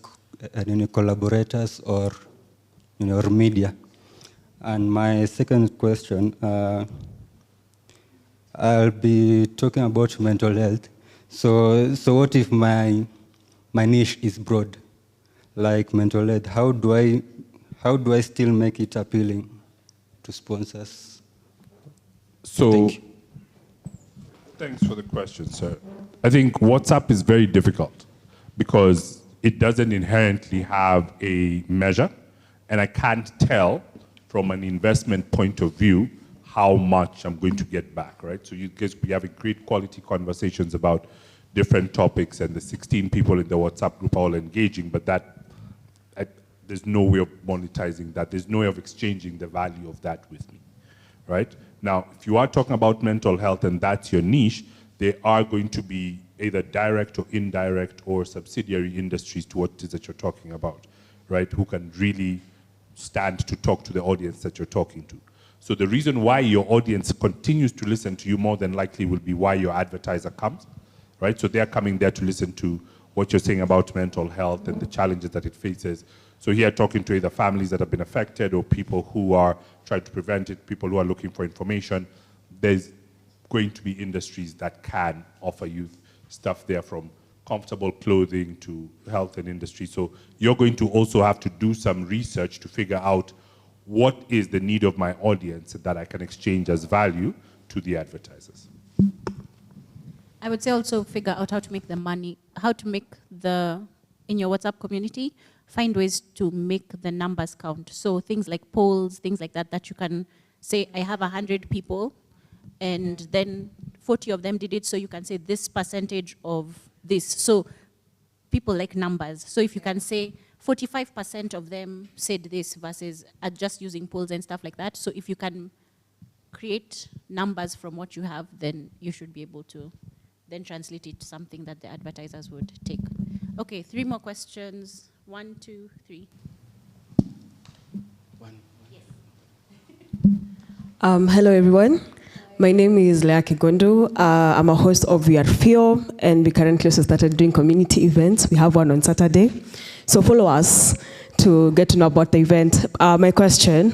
and collaborators or or media? And my second question, I'll be talking about mental health. So what if my niche is broad, like mental health? How do I still make it appealing to sponsors? So, Thank you. Thanks for the question, sir. I think WhatsApp is very difficult because it doesn't inherently have a measure, and I can't tell from an investment point of view how much I'm going to get back, right? So you guys be having great quality conversations about different topics, and the 16 people in the WhatsApp group are all engaging, but there's no way of monetizing that. There's no way of exchanging the value of that with me, right? Now, if you are talking about mental health and that's your niche, there are going to be either direct or indirect or subsidiary industries to what it is that you're talking about, right? Who can really stand to talk to the audience that you're talking to. So the reason why your audience continues to listen to you more than likely will be why your advertiser comes, right? So they're coming there to listen to what you're saying about mental health and the challenges that it faces. So here talking to either families that have been affected or people who are trying to prevent it, people who are looking for information. There's going to be industries that can offer you stuff there, from comfortable clothing to health and industry. So you're going to also have to do some research to figure out what is the need of my audience that I can exchange as value to the advertisers. I would say also figure out how to make the money, in your WhatsApp community, find ways to make the numbers count. So things like polls, things like that, that you can say, I have 100 people, and then 40 of them did it, so you can say this percentage of this. So people like numbers. So if you can say 45% of them said this versus just using polls and stuff like that. So if you can create numbers from what you have, then you should be able to then translate it to something that the advertisers would take. Okay, 3 more questions. 1, 2, 3. Hello, everyone. My name is Lea Kigondo. I'm a host of We Are Fio, and we currently also started doing community events. We have one on Saturday. So follow us to get to know about the event. My question,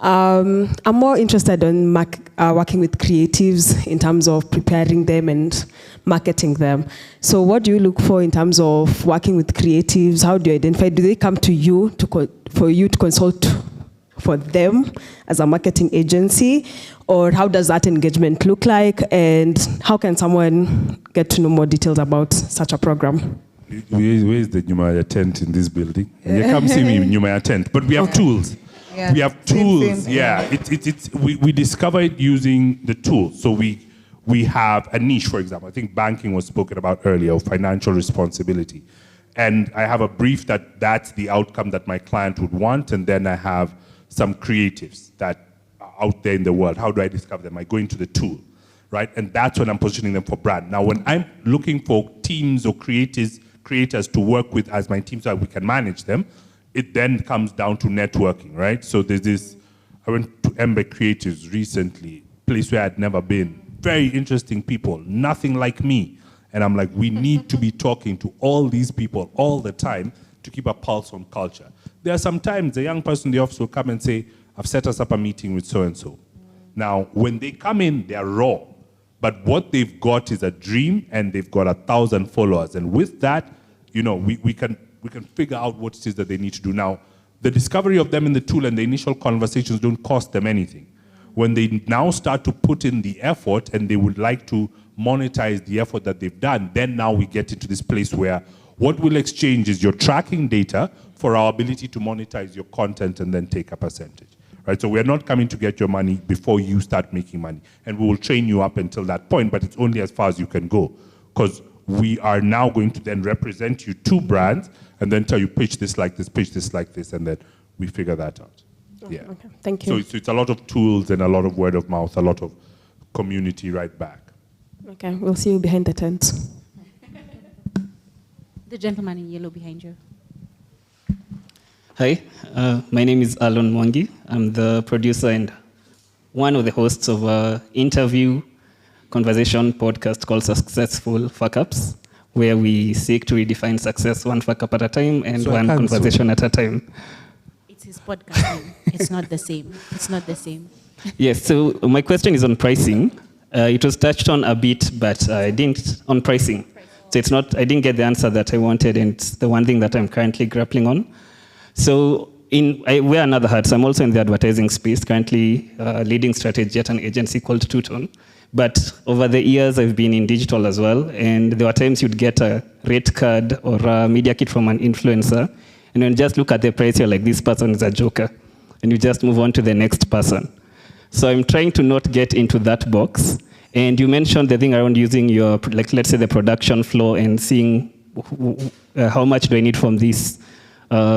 I'm more interested in working with creatives in terms of preparing them and marketing them. So what do you look for in terms of working with creatives? How do you identify? Do they come to you for you to consult for them as a marketing agency? Or how does that engagement look like? And how can someone get to know more details about such a program? Where is the Numaya tent in this building? You come see me in Numaya tent. But we have tools. Yeah. We have tools. Yeah. We discovered using the tools. So we have a niche, for example. I think banking was spoken about earlier, financial responsibility. And I have a brief that's the outcome that my client would want. And then I have some creatives that are out there in the world. How do I discover them? I go into the tool, right? And that's when I'm positioning them for brand. Now, when I'm looking for teams or creators to work with as my team so that we can manage them, it then comes down to networking, right? So there's this, I went to Embe Creatives recently, place where I'd never been. Very interesting people, nothing like me. And I'm like, we need to be talking to all these people all the time to keep a pulse on culture. There are sometimes a young person in the office will come and say, I've set us up a meeting with so-and-so. Now, when they come in, they're raw. But what they've got is a dream, and they've got 1,000 followers. And with that, we can figure out what it is that they need to do. Now, the discovery of them in the tool and the initial conversations don't cost them anything. When they now start to put in the effort and they would like to monetize the effort that they've done, then now we get into this place where what we'll exchange is your tracking data for our ability to monetize your content and then take a percentage. Right? So we're not coming to get your money before you start making money. And we will train you up until that point, but it's only as far as you can go. Because we are now going to then represent you to brands and then tell you, pitch this like this, pitch this like this, and then we figure that out. Yeah. Okay. Thank you. So it's a lot of tools and a lot of word of mouth, a lot of community right back. Okay, we'll see you behind the tent. The gentleman in yellow behind you. Hi, my name is Alon Mwangi. I'm the producer and one of the hosts of an interview conversation podcast called Successful Fuck Ups, where we seek to redefine success one fuck up at a time and one conversation at a time. It's his podcast name. It's not the same. It's not the same. Yes, so my question is on pricing. It was touched on a bit, but I didn't on pricing. So it's not, I didn't get the answer that I wanted, and it's the one thing that I'm currently grappling on. So I wear another hat. So I'm also in the advertising space, currently leading strategy at an agency called Two-Tone. But over the years, I've been in digital as well. And there were times you'd get a rate card or a media kit from an influencer. And when you just look at the price, you're like, this person is a joker. And you just move on to the next person. So I'm trying to not get into that box. And you mentioned the thing around using your, like, let's say the production flow and seeing how much do I need from this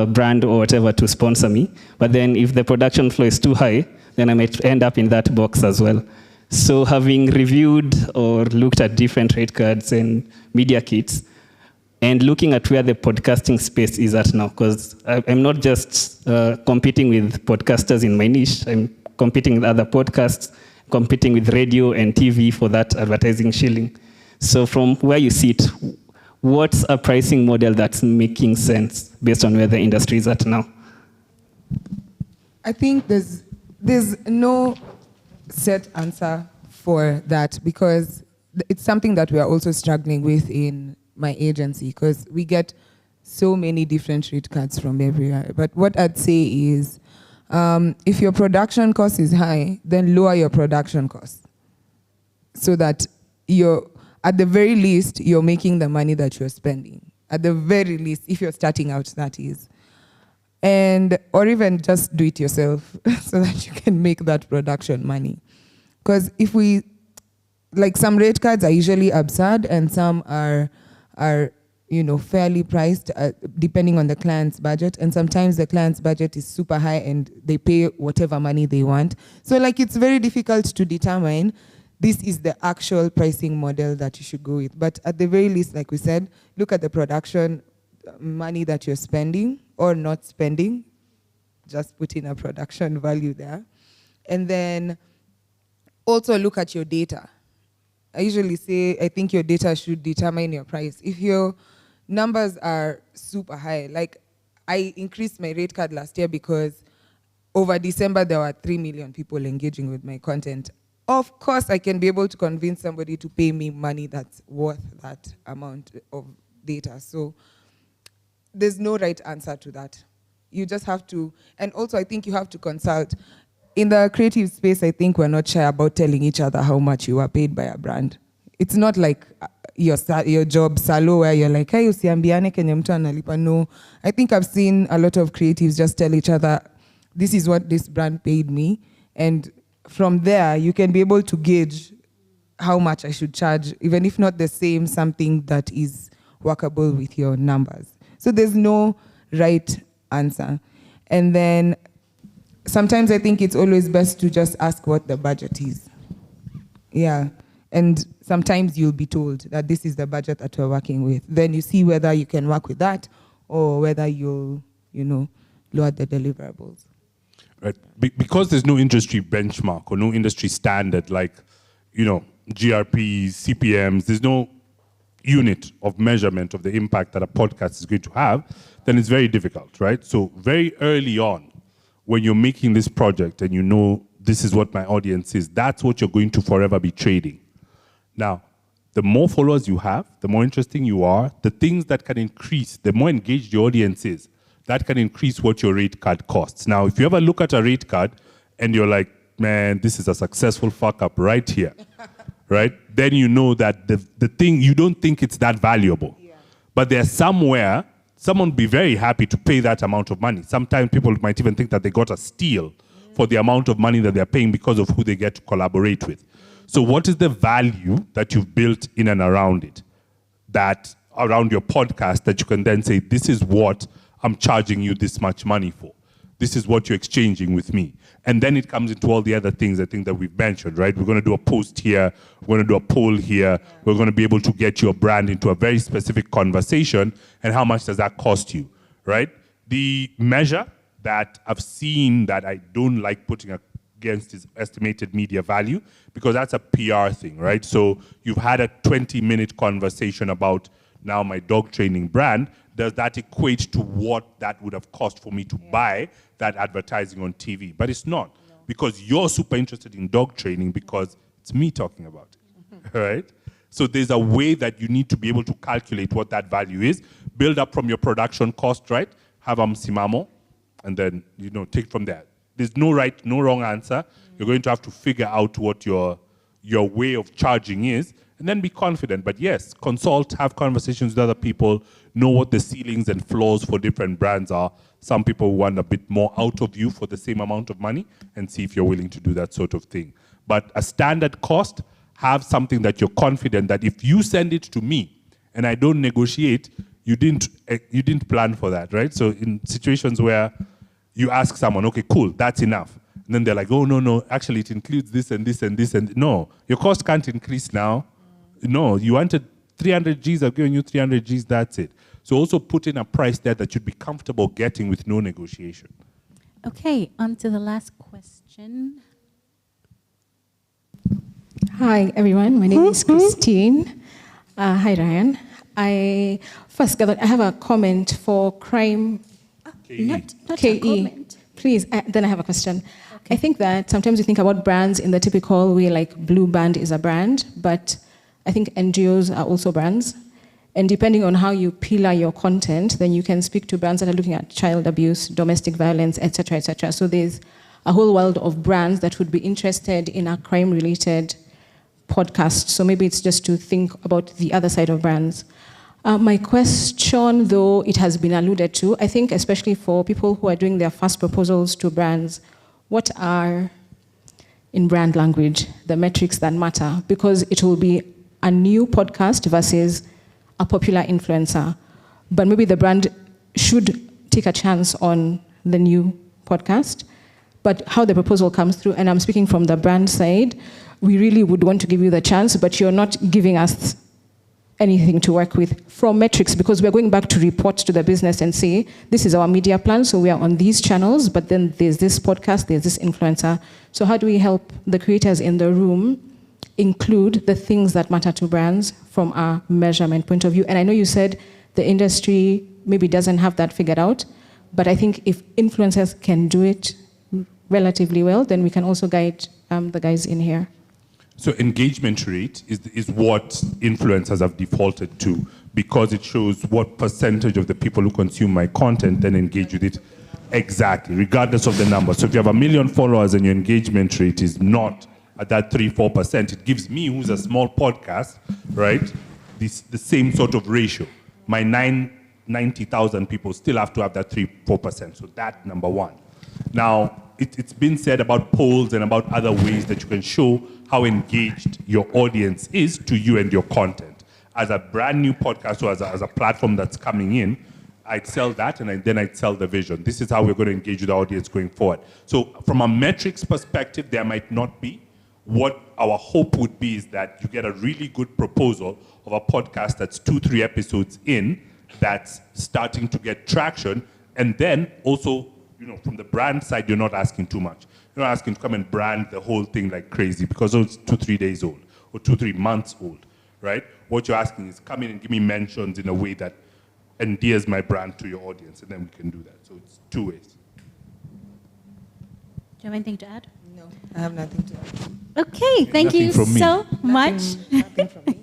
brand or whatever to sponsor me. But then if the production flow is too high, then I might end up in that box as well. So having reviewed or looked at different rate cards and media kits, and looking at where the podcasting space is at now, because I'm not just competing with podcasters in my niche, I'm competing with other podcasts, competing with radio and TV for that advertising shilling. So from where you sit, what's a pricing model that's making sense based on where the industry is at now? I think there's no set answer for that, because it's something that we are also struggling with in my agency, because we get so many different rate cards from everywhere. But what I'd say is, if your production cost is high, then lower your production cost, so that at the very least, you're making the money that you're spending. At the very least, if you're starting out, that is. Or even just do it yourself so that you can make that production money. Because some rate cards are usually absurd, and some are fairly priced depending on the client's budget. And sometimes the client's budget is super high and they pay whatever money they want. So it's very difficult to determine this is the actual pricing model that you should go with. But at the very least, like we said, look at the production money that you're spending or not spending. Just put in a production value there. And then also look at your data. I usually say, I think your data should determine your price. If your numbers are super high, like I increased my rate card last year because over December, there were 3 million people engaging with my content. Of course, I can be able to convince somebody to pay me money that's worth that amount of data. So there's no right answer to that. You just have to, and also I think you have to consult. In the creative space, I think we're not shy about telling each other how much you are paid by a brand. It's not like your job salo where you're like, hey, usiambiane kenye mtu analipa. No, I think I've seen a lot of creatives just tell each other, this is what this brand paid me. And from there, you can be able to gauge how much I should charge, even if not the same, something that is workable with your numbers. So there's no right answer. And then sometimes I think it's always best to just ask what the budget is. Yeah. And sometimes you'll be told that this is the budget that we're working with. Then you see whether you can work with that or whether you'll, lower the deliverables. Right. Because there's no industry benchmark or no industry standard like, GRPs, CPMs, there's no unit of measurement of the impact that a podcast is going to have, then it's very difficult, right? So very early on, when you're making this project and you know this is what my audience is, that's what you're going to forever be trading. Now, the more followers you have, the more interesting you are, the things that can increase, the more engaged your audience is, that can increase what your rate card costs. Now, if you ever look at a rate card and you're like, man, this is a successful fuck up right here, right? Then you know that the thing, you don't think it's that valuable. Yeah. But there's somewhere, someone would be very happy to pay that amount of money. Sometimes people might even think that they got a steal for the amount of money that they're paying because of who they get to collaborate with. So what is the value that you've built in and around it, that around your podcast, that you can then say, this is what I'm charging you this much money for. This is what you're exchanging with me. And then it comes into all the other things I think that we've mentioned, right? We're going to do a post here. We're going to do a poll here. We're going to be able to get your brand into a very specific conversation. And how much does that cost you, right? The measure that I've seen that I don't like putting against is estimated media value, because that's a PR thing, right? So you've had a 20-minute conversation about now my dog training brand. Does that equate to what that would have cost for me to buy that advertising on TV? But it's not, because you're super interested in dog training because it's me talking about it, right? So there's a way that you need to be able to calculate what that value is, build up from your production cost, right? Have simamo, and then, take from there. There's no right, no wrong answer. You're going to have to figure out what your way of charging is, and then be confident. But yes, consult, have conversations with other people, know what the ceilings and floors for different brands are. Some people want a bit more out of you for the same amount of money, and see if you're willing to do that sort of thing. But a standard cost, have something that you're confident that if you send it to me and I don't negotiate, you didn't plan for that, right? So in situations where you ask someone, okay, cool, that's enough. And then they're like, oh, no, actually it includes this and this and this. And no, your cost can't increase now. No, you wanted 300 Gs, I've given you 300 Gs, that's it. So also put in a price there that you'd be comfortable getting with no negotiation. Okay, on to the last question. Hi, everyone. My name is Christine. Hi, Ryan. I have a comment for crime. Not KE. a comment. Please, then I have a question. Okay. I think that sometimes you think about brands in the typical way, like Blue Band is a brand, but I think NGOs are also brands. And depending on how you pillar your content, then you can speak to brands that are looking at child abuse, domestic violence, etc., etc. So there's a whole world of brands that would be interested in a crime-related podcast. So maybe it's just to think about the other side of brands. My question, though, it has been alluded to, I think especially for people who are doing their first proposals to brands, what are, in brand language, the metrics that matter? Because it will be a new podcast versus a popular influencer. But maybe the brand should take a chance on the new podcast. But how the proposal comes through, and I'm speaking from the brand side, we really would want to give you the chance, but you're not giving us anything to work with from metrics, because we're going back to report to the business and say, this is our media plan, so we are on these channels, but then there's this podcast, there's this influencer. So how do we help the creators in the room include the things that matter to brands from a measurement point of view? And I know you said the industry maybe doesn't have that figured out, but I think if influencers can do it relatively well, then we can also guide the guys in here. So engagement rate is what influencers have defaulted to, because it shows what percentage of the people who consume my content then engage with it. Exactly, regardless of the number. So if you have 1 million followers and your engagement rate is not at that 3-4%, it gives me, who's a small podcast, right, the same sort of ratio. My 90,000 people still have to have that 3-4%. So that, number one. Now, it's been said about polls and about other ways that you can show how engaged your audience is to you and your content. As a brand new podcast or as a platform that's coming in, I'd sell that, and then I'd sell the vision. This is how we're going to engage with the audience going forward. So from a metrics perspective, there might not be. What our hope would be is that you get a really good proposal of a podcast that's 2-3 episodes in, that's starting to get traction, and then also, from the brand side, you're not asking too much. You're not asking to come and brand the whole thing like crazy, because it's 2-3 days old or 2-3 months old, right? What you're asking is come in and give me mentions in a way that endears my brand to your audience, and then we can do that. So it's 2 ways. Do you have anything to add? No, I have nothing to add. Okay, thank you so much. Nothing from me.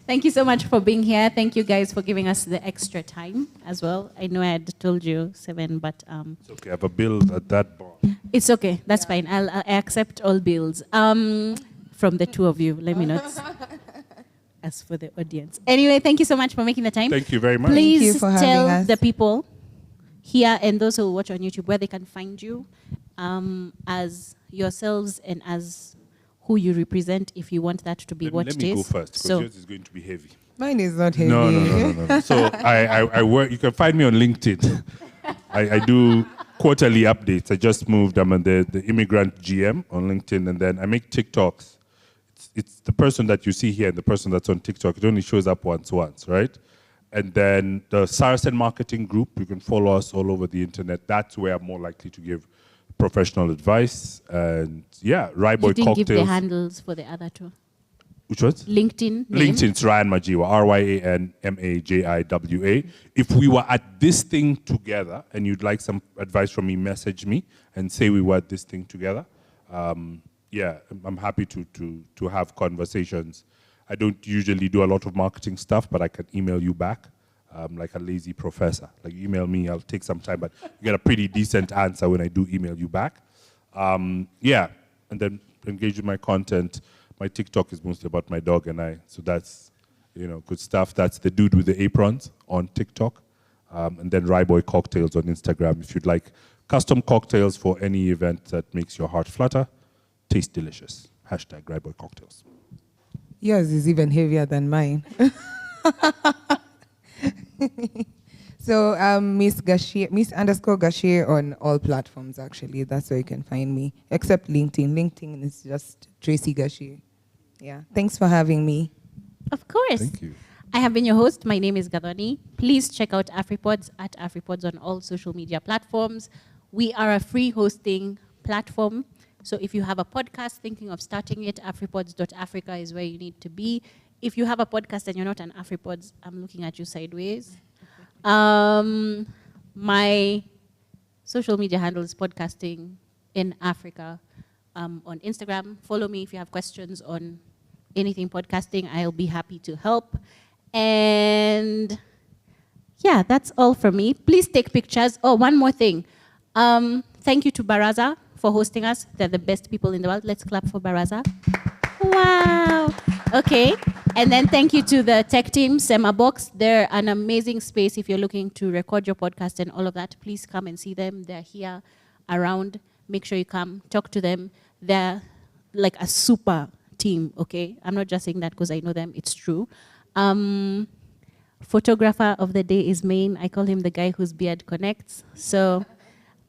Thank you so much for being here. Thank you guys for giving us the extra time as well. I know I had told you 7, but it's okay. I have a bill at that bar. It's okay. That's fine. I accept all bills from the two of you. Let me not. As for the audience. Anyway, thank you so much for making the time. Thank you very much. Please Thank you for having tell us. the people here and those who watch on YouTube where they can find you as yourselves and as who you represent, if you want that to be what Let it me is. go first, because yours is going to be heavy. Mine is not heavy. No. So I work. You can find me on LinkedIn. I do quarterly updates. I just moved. I'm on the immigrant GM on LinkedIn, and then I make TikToks. It's the person that you see here and the person that's on TikTok. It only shows up once, right? And then the Saracen Marketing Group, you can follow us all over the internet. That's where I'm more likely to give professional advice. And yeah, Ryboy You didn't Cocktails. give the handles for the other two. Which ones? LinkedIn. LinkedIn, it's Ryan Majiwa, RyanMajiwa. If we were at this thing together and you'd like some advice from me, message me and say we were at this thing together. Yeah, I'm happy to have conversations. I don't usually do a lot of marketing stuff, but I can email you back like a lazy professor. Like, email me, I'll take some time, but you get a pretty decent answer when I do email you back. Yeah, and then engage with my content. My TikTok is mostly about my dog and I, so that's, good stuff. That's the dude with the aprons on TikTok. And then Ryboy Cocktails on Instagram. If you'd like custom cocktails for any event that makes your heart flutter, taste delicious. # Ryboy Cocktails. Yours is even heavier than mine. So Miss _Gashir on all platforms, actually. That's where you can find me, except LinkedIn. LinkedIn is just Tracy Gashir. Yeah, thanks for having me. Of course. Thank you. I have been your host. My name is Gadoni. Please check out AfriPods at AfriPods on all social media platforms. We are a free hosting platform. So if you have a podcast thinking of starting it, afripods.africa is where you need to be. If you have a podcast and you're not an AfriPods, I'm looking at you sideways. My social media handle is Podcasting in Africa on Instagram. Follow me if you have questions on anything podcasting. I'll be happy to help. And yeah, that's all from me. Please take pictures. Oh, one more thing. Thank you to Baraza for hosting us. They're the best people in the world. Let's clap for Baraza. Wow. Okay. And then thank you to the tech team, Semabox. They're an amazing space if you're looking to record your podcast and all of that. Please come and see them. They're here around. Make sure you come, talk to them. They're like a super team, okay? I'm not just saying that because I know them. It's true. Photographer of the day is Maine. I call him the guy whose beard connects. So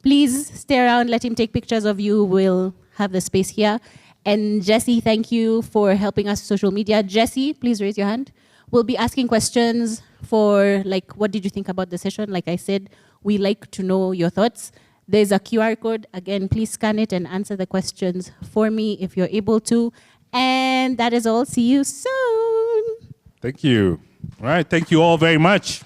please stay around. Let him take pictures of you. We'll have the space here. And Jesse, thank you for helping us social media. Jesse, please raise your hand. We'll be asking questions for, like, what did you think about the session? Like I said, we like to know your thoughts. There's a QR code. Again, please scan it and answer the questions for me if you're able to. And that is all. See you soon. Thank you. All right, thank you all very much.